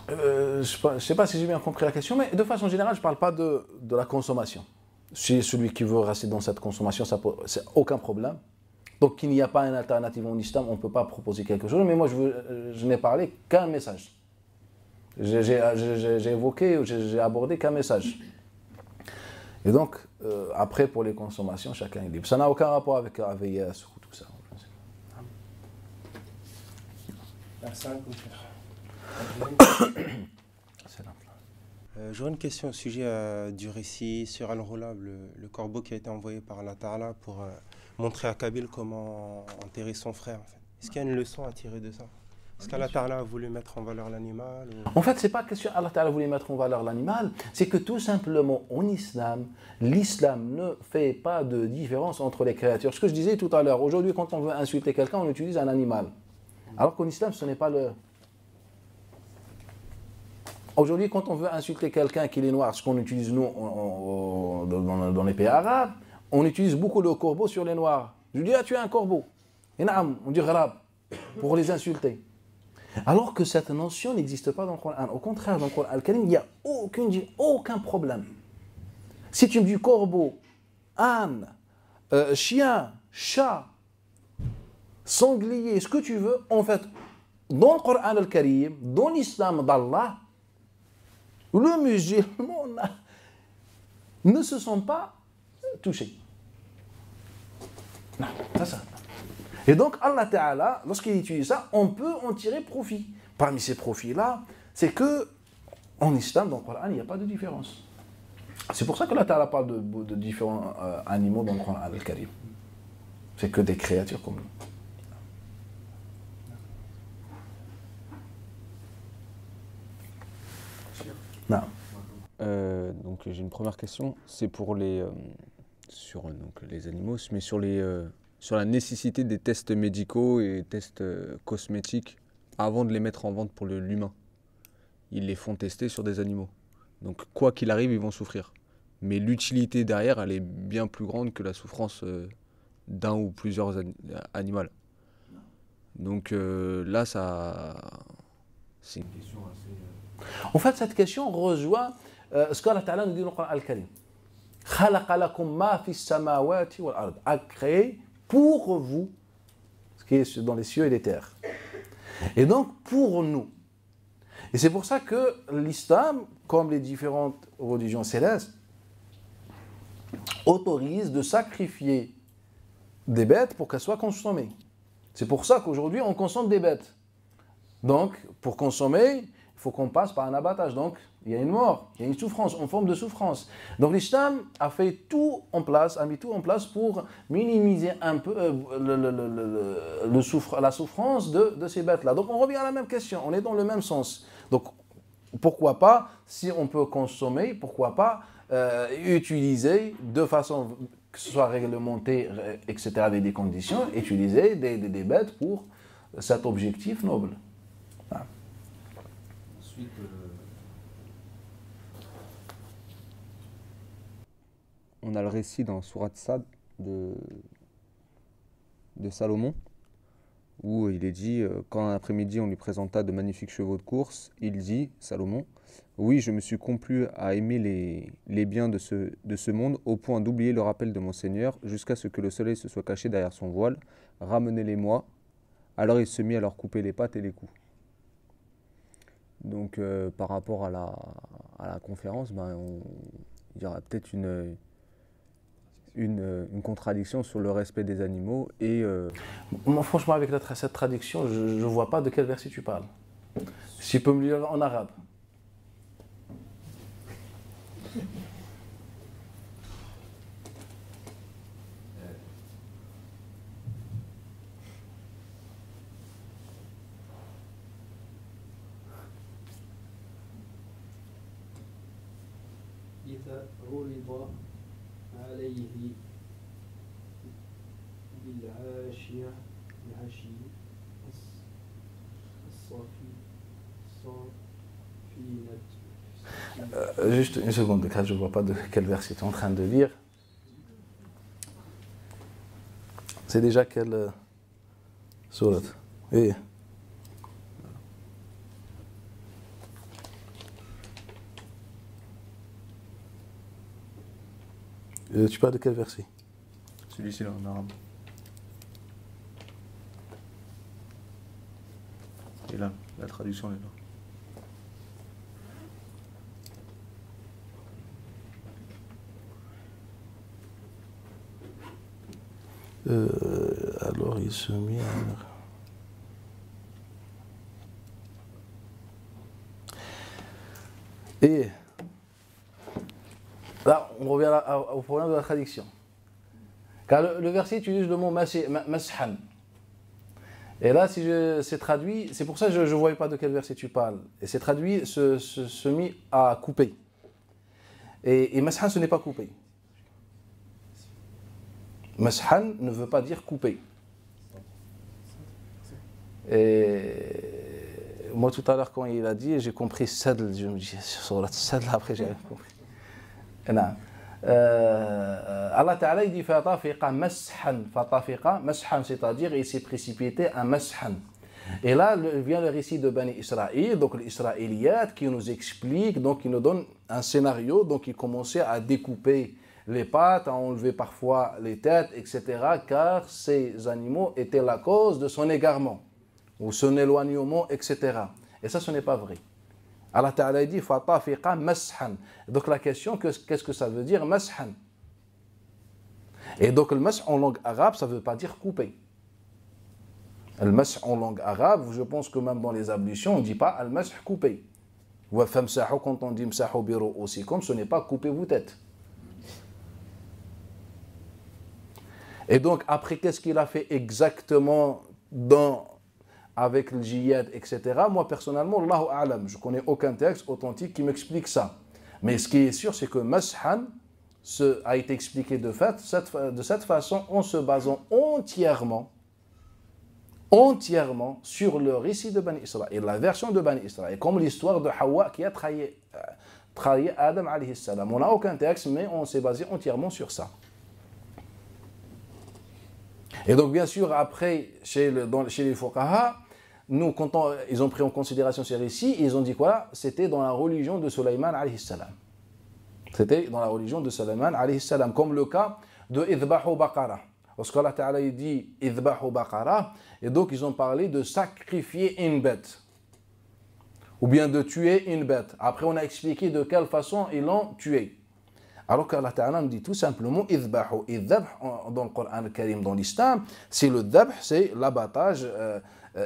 Je ne sais pas si j'ai bien compris la question, mais de façon générale, je ne parle pas de la consommation. Si celui qui veut rester dans cette consommation, c'est aucun problème. Donc, il n'y a pas une alternative en islam, on ne peut pas proposer quelque chose. Mais moi, je n'ai parlé qu'un message. J'ai évoqué, j'ai abordé qu'un message. Et donc, après, pour les consommations, chacun est libre. Ça n'a aucun rapport avec AVS ou tout ça. J'aurais une question au sujet du récit sur Al-Ghulab, le corbeau qui a été envoyé par Allah Ta'ala pour montrer à Kabil comment enterrer son frère. En fait. Est-ce qu'il y a une leçon à tirer de ça? Est-ce qu'Allah Ta'ala a voulu mettre en valeur l'animal ou... En fait, ce n'est pas question Allah Ta'ala voulait mettre en valeur l'animal, c'est que tout simplement en islam, l'islam ne fait pas de différence entre les créatures. Ce que je disais tout à l'heure, aujourd'hui quand on veut insulter quelqu'un, on utilise un animal. Alors qu'en islam, ce n'est pas le... Aujourd'hui, quand on veut insulter quelqu'un qui est noir, ce qu'on utilise nous dans les pays arabes, on utilise beaucoup le corbeau sur les noirs. Je dis, ah, tu es un corbeau. Et on dit gharab, pour les insulter. Alors que cette notion n'existe pas dans le Coran. Au contraire, dans le Coran al-Karim, il n'y a aucun problème. Si tu me dis corbeau, âne, chien, chat, sanglier, ce que tu veux, en fait, dans le Coran al-Karim, dans l'islam d'Allah, le musulman ne se sent pas touché. Non, ça. Et donc Allah Ta'ala, lorsqu'il utilise ça, on peut en tirer profit. Parmi ces profits-là, c'est que en islam, dans le Coran, il n'y a pas de différence. C'est pour ça que Allah Ta'ala parle de différents animaux dans le Coran al-Karim. C'est que des créatures comme nous. Non. Donc j'ai une première question, c'est pour les sur donc, les animaux, mais sur la nécessité des tests médicaux et tests cosmétiques avant de les mettre en vente pour l'humain. Ils les font tester sur des animaux. Donc quoi qu'il arrive, ils vont souffrir. Mais l'utilité derrière, elle est bien plus grande que la souffrance d'un ou plusieurs animaux. Donc là, c'est une question assez... En fait, cette question rejoint ce qu'Allah Ta'ala nous dit dans le Coran al-Karim. خَلَقَ لَكُم مَا فِي السَّمَاوَاتِ وَالْأَرْضِ, a créé pour vous ce qui est dans les cieux et les terres. Et donc pour nous. Et c'est pour ça que l'islam, comme les différentes religions célestes, autorise de sacrifier des bêtes pour qu'elles soient consommées. C'est pour ça qu'aujourd'hui on consomme des bêtes. Donc pour consommer, il faut qu'on passe par un abattage. Donc il y a une mort, il y a une souffrance, une forme de souffrance. Donc l'islam a mis tout en place pour minimiser un peu la souffrance de ces bêtes-là. Donc on revient à la même question, on est dans le même sens. Donc pourquoi pas, si on peut consommer, pourquoi pas utiliser de façon que ce soit réglementé, etc., avec des conditions, utiliser des bêtes pour cet objectif noble. Voilà. Ensuite, on a le récit dans Sourate Sad de Salomon, où il est dit, quand un après-midi on lui présenta de magnifiques chevaux de course, il dit, Salomon, oui, je me suis complu à aimer les biens de ce monde au point d'oublier le rappel de mon Seigneur jusqu'à ce que le soleil se soit caché derrière son voile. Ramenez-les-moi. Alors il se mit à leur couper les pattes et les coups. Donc par rapport à la conférence, il y aura peut-être une contradiction sur le respect des animaux et... Moi, franchement, avec cette traduction, je ne vois pas de quel verset tu parles. Si tu peux me lire en arabe. إذا عرض عليه بالعاشية Juste une seconde, je ne vois pas de quel verset tu es en train de lire. C'est déjà quelle sourate? Oui. Tu parles de quel verset? Celui-ci là en arabe. Et là, la traduction est là. Alors il se met à... Et là, on revient au problème de la traduction. Car le verset utilise le mot mashan. Et là, si c'est traduit, c'est pour ça que je ne voyais pas de quel verset tu parles. Et c'est traduit, se mit à couper. Et mashan, ce n'est pas couper. Mashan ne veut pas dire couper. Et moi, tout à l'heure, quand il a dit, j'ai compris sadl. Je me dis, sur la sadl, après, j'ai compris. Non. Allah Ta'ala dit fatafiqa mashan. Fatafiqa mashan, c'est-à-dire il s'est précipité à mashan. Et là vient le récit de Bani Israël, donc les Israéliates qui nous expliquent, donc qui nous donnent un scénario, donc ils commençaient à découper les pattes, à enlever parfois les têtes, etc. car ces animaux étaient la cause de son égarement ou son éloignement, etc. Et ça, ce n'est pas vrai. Allah Ta'ala dit fatafiqa mashan. Donc la question, qu'est-ce que ça veut dire mashan? Et donc le mas'h en langue arabe, ça ne veut pas dire couper. Le mas'h en langue arabe, je pense que même dans les ablutions, on ne dit pas al mas'h couper. Wa famsahu, quand on dit msahu bi ru'usikum, ce n'est pas couper vos têtes. Et donc après, qu'est-ce qu'il a fait exactement avec le djihad, etc. Moi personnellement, Allahu a'lam, je ne connais aucun texte authentique qui m'explique ça. Mais ce qui est sûr, c'est que mas'han a été expliqué de cette façon en se basant entièrement sur le récit de Bani Israël, la version de Bani Israël, comme l'histoire de Hawa qui a trahi Adam alayhi salam. On n'a aucun texte, mais on s'est basé entièrement sur ça. Et donc, bien sûr, après, chez les fuqaha, nous, quand ils ont pris en considération ces récits, ils ont dit quoi? C'était dans la religion de Sulaiman alayhi salam. C'était dans la religion de Sulaiman alayhi salam, comme le cas de Idbahu Baqara. Lorsqu'Allah Ta'ala dit Idbahu Baqara, et donc ils ont parlé de sacrifier une bête, ou bien de tuer une bête. Après, on a expliqué de quelle façon ils l'ont tué. Alors qu'Allah Ta'ala nous dit tout simplement Idbahu. Idbah dans le Coran al-Karim, dans l'islam, c'est le dhabh, c'est l'abattage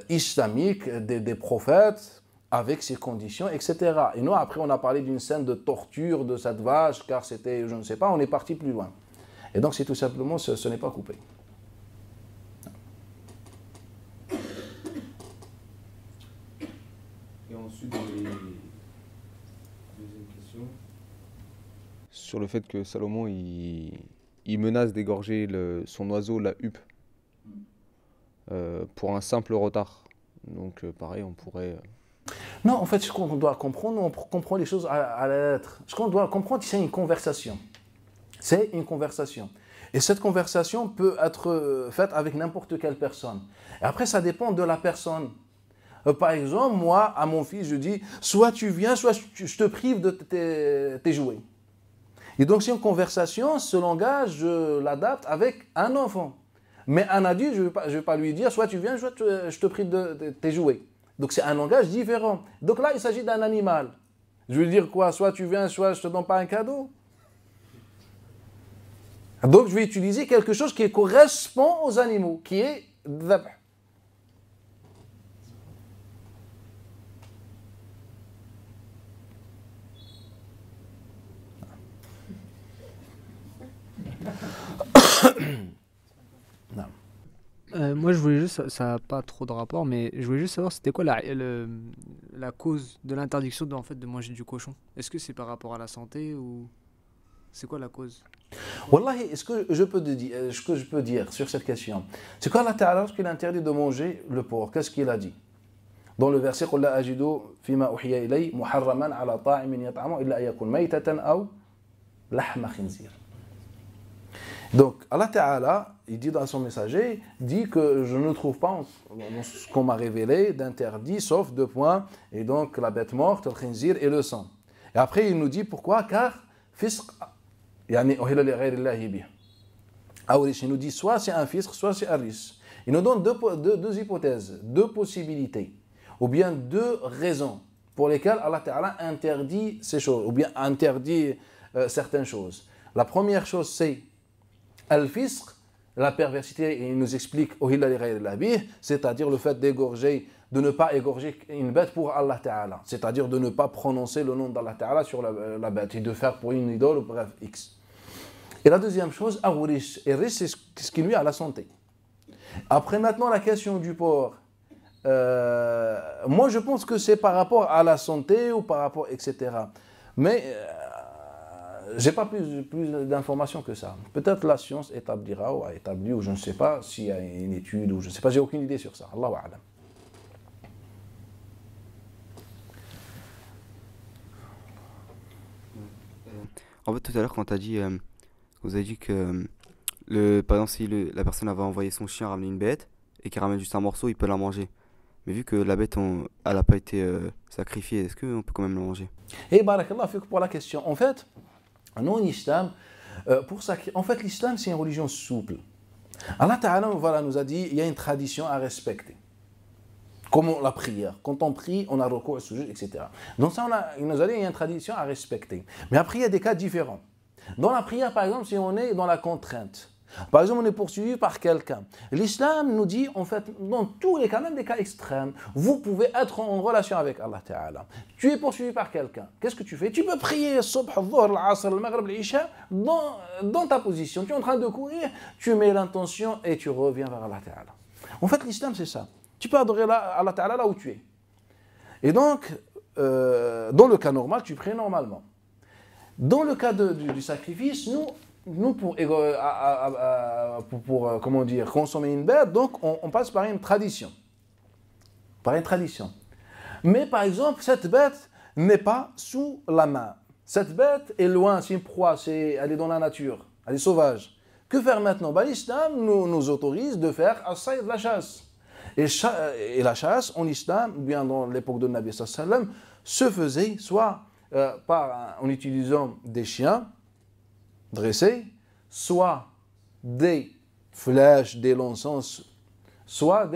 islamique des prophètes avec ses conditions, etc. Et nous, après, on a parlé d'une scène de torture de cette vache, car c'était, je ne sais pas, on est parti plus loin. Et donc, c'est tout simplement, ce n'est pas coupé. Et ensuite, deuxième question. Sur le fait que Salomon, il menace d'égorger son oiseau, la huppe, pour un simple retard. Donc, pareil, on pourrait... Non, en fait, ce qu'on doit comprendre, on comprend les choses à la lettre. Ce qu'on doit comprendre, c'est une conversation. C'est une conversation. Et cette conversation peut être faite avec n'importe quelle personne. Et après, ça dépend de la personne. Par exemple, moi, à mon fils, je dis, soit tu viens, soit je te prive de tes jouets. Et donc, c'est une conversation, ce langage, je l'adapte avec un enfant. Mais un adulte, je ne vais pas lui dire, soit tu viens, soit je te prive de tes jouets. Donc, c'est un langage différent. Donc là, il s'agit d'un animal. Je veux dire quoi? Soit tu viens, soit je ne te donne pas un cadeau. Donc, je vais utiliser quelque chose qui correspond aux animaux, qui est dhabh. Moi, je voulais juste, ça n'a pas trop de rapport, mais je voulais juste savoir c'était quoi la cause de l'interdiction de manger du cochon. Est-ce que c'est par rapport à la santé ou c'est quoi la cause? Wallahi, ce que je peux dire sur cette question, c'est qu'Allah Ta'ala, lorsqu'il interdit de manger le porc, qu'est-ce qu'il a dit? Dans le verset قُلْ لَا أَجِدُ فِي مَا أُحْيَ إِلَيْهِ مُحَرَّمًا عَلَى طَاعِمٍ يَطْعَمُهُ إِلَّا أَن يَكُونَ مَيْتَةً أَوْ لَحْمَ خِنْزِيرٍ. Donc, Allah Ta'ala, il dit dans son messager, dit que je ne trouve pas ce qu'on m'a révélé d'interdit, sauf deux points, et donc la bête morte, le khinzir et le sang. Et après, il nous dit pourquoi? Car fisq, yani uhilla li ghayri Allahi bih. Il nous dit soit c'est un fisq, soit c'est un risque. Il nous donne deux hypothèses, deux possibilités, ou bien deux raisons pour lesquelles Allah Ta'ala interdit ces choses, ou bien interdit certaines choses. La première chose, c'est al-fisq, la perversité, et il nous explique c'est-à-dire le fait d'égorger, de ne pas égorger une bête pour Allah Ta'ala, c'est-à-dire de ne pas prononcer le nom d'Allah Ta'ala sur la bête et de faire pour une idole ou bref X. Et la deuxième chose, al-rish, et rish c'est ce qui nuit à la santé. Après maintenant la question du porc, moi je pense que c'est par rapport à la santé ou par rapport etc. Mais j'ai pas plus d'informations que ça. Peut-être la science établira ou a établi, ou je ne sais pas s'il y a une étude, ou je ne sais pas, j'ai aucune idée sur ça. Allahu a'lam. En fait, tout à l'heure, quand vous avez dit que, par exemple, si la personne avait envoyé son chien ramener une bête et qu'il ramène juste un morceau, il peut la manger. Mais vu que la bête, elle n'a pas été sacrifiée, est-ce qu'on peut quand même la manger? Et barakallah fik pour la question. En fait, nous, en islam, en fait, l'islam, c'est une religion souple. Allah Ta'ala nous a dit il y a une tradition à respecter. Comme la prière. Quand on prie, on a recours au sujet, etc. Donc ça, il nous a dit il y a une tradition à respecter. Mais après, il y a des cas différents. Dans la prière, par exemple, si on est dans la contrainte, Par exemple, on est poursuivi par quelqu'un. L'islam nous dit, en fait, dans tous les cas, même des cas extrêmes, vous pouvez être en relation avec Allah Ta'ala. Tu es poursuivi par quelqu'un. Qu'est-ce que tu fais? Tu peux prier Subh, Dhuhr, l'Asr, le Maghrib, l'Isha dans ta position. Tu es en train de courir, tu mets l'intention et tu reviens vers Allah Ta'ala. En fait, l'islam, c'est ça. Tu peux adorer Allah Ta'ala là où tu es. Et donc, dans le cas normal, tu pries normalement. Dans le cas du sacrifice, nous pour comment dire, consommer une bête, donc on passe par une tradition. Par une tradition. Mais par exemple, cette bête n'est pas sous la main. Cette bête est loin, c'est une proie, elle est dans la nature, elle est sauvage. Que faire maintenant? L'islam nous autorise de faire as-sayd, la chasse. Et la chasse, en islam, bien dans l'époque de Nabi sallallahu alayhi wa sallam, se faisait soit en utilisant des chiens dressés, soit des flèches, des lançons, soit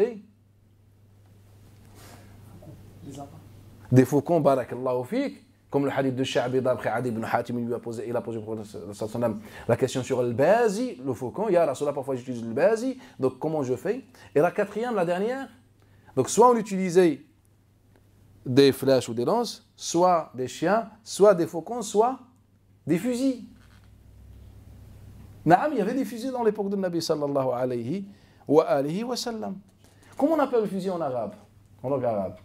des faucons, barakallahu fik, comme le hadith de Sha'bi d'après Adi ibn Hatim, il a posé la question sur le bazi, le faucon. Ya Rasulallah, parfois j'utilise le bazi, donc comment je fais? Et la quatrième, la dernière, donc soit on utilisait des flèches ou des lances, soit des chiens, soit des faucons, soit des fusils. Naam, il y avait des fusils dans l'époque de Nabi sallallahu alayhi wa sallam. Comment on appelle le fusil en arabe? En langue arabe?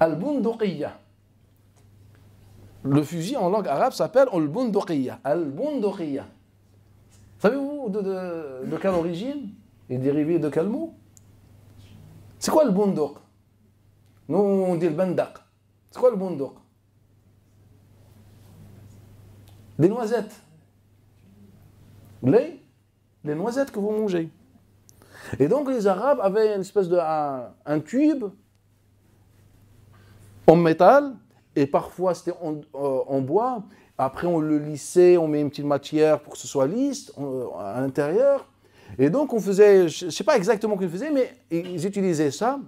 Al-bunduqiyya. Le fusil en langue arabe s'appelle al-bunduqiyya. Al-bunduqiyya. Savez-vous de quelle origine? Et dérivé de quel mot? C'est quoi le bunduq? Nous on dit le bandaq. C'est quoi le bunduq? Des noisettes. Les noisettes que vous mangez. Et donc les Arabes avaient une espèce de un tube en métal, et parfois c'était en bois. Après on le lissait, on met une petite matière pour que ce soit lisse à l'intérieur. Et donc on faisait, je ne sais pas exactement ce qu'ils faisaient, mais ils utilisaient ça.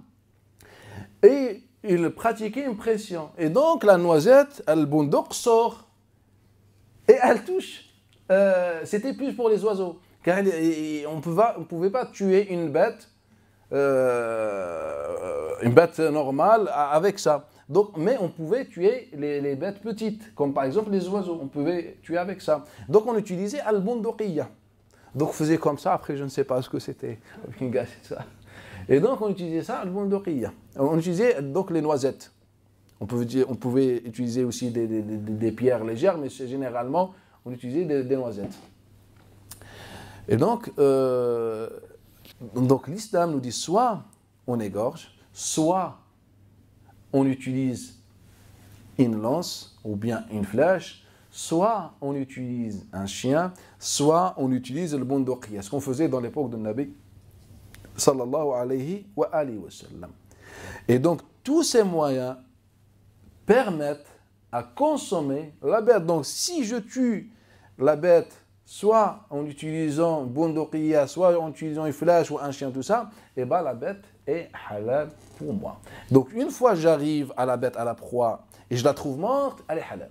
Et ils pratiquaient une pression. Et donc la noisette, elle bunduq sort. Et elle touche. C'était plus pour les oiseaux. Car on ne pouvait pas tuer une bête normale avec ça. Donc, mais on pouvait tuer les bêtes petites, comme par exemple les oiseaux. On pouvait tuer avec ça. Donc on utilisait al-bunduqiyya. Donc on faisait comme ça. Après, je ne sais pas ce que c'était. Et donc on utilisait ça, al-bunduqiyya. On utilisait donc les noisettes. On pouvait utiliser aussi des pierres légères, mais généralement, on utilisait des noisettes. Et donc l'islam nous dit soit on égorge, soit on utilise une lance ou bien une flèche, soit on utilise un chien, soit on utilise le bunduqiyya, ce qu'on faisait dans l'époque de Nabi sallallahu alayhi wa sallam. Et donc tous ces moyens permettent à consommer la bête. Donc si je tue la bête soit en utilisant bunduqiyya, soit en utilisant une flèche ou un chien, tout ça, et bien la bête est halal pour moi. Donc une fois j'arrive à la bête, à la proie, et je la trouve morte, elle est halal.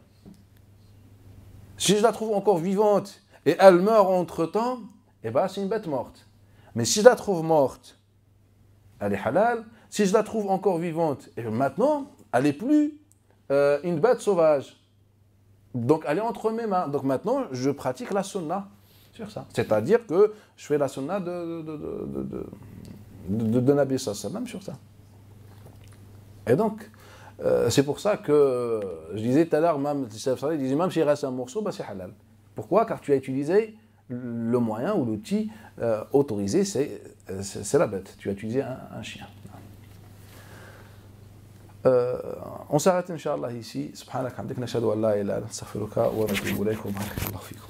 Si je la trouve encore vivante et elle meurt entre-temps, et bien c'est une bête morte. Mais si je la trouve morte, elle est halal. Si je la trouve encore vivante, et maintenant, elle n'est plus une bête sauvage. Donc elle est entre mes mains. Donc maintenant, je pratique la sunna sur ça. C'est-à-dire que je fais la sunna de Nabi sallallahu alayhi wa sallam sur ça. Et donc, c'est pour ça que je disais tout à l'heure, même si il reste un morceau, bah c'est halal. Pourquoi? Car tu as utilisé le moyen ou l'outil autorisé, c'est la bête. Tu as utilisé un chien. On s'arrête, Inch'Allah, ici. Subhanak, hamdik, nashhadu an la ilaha illa anta, astaghfiruka wa atubu ilayk, wa barakallahu fikum.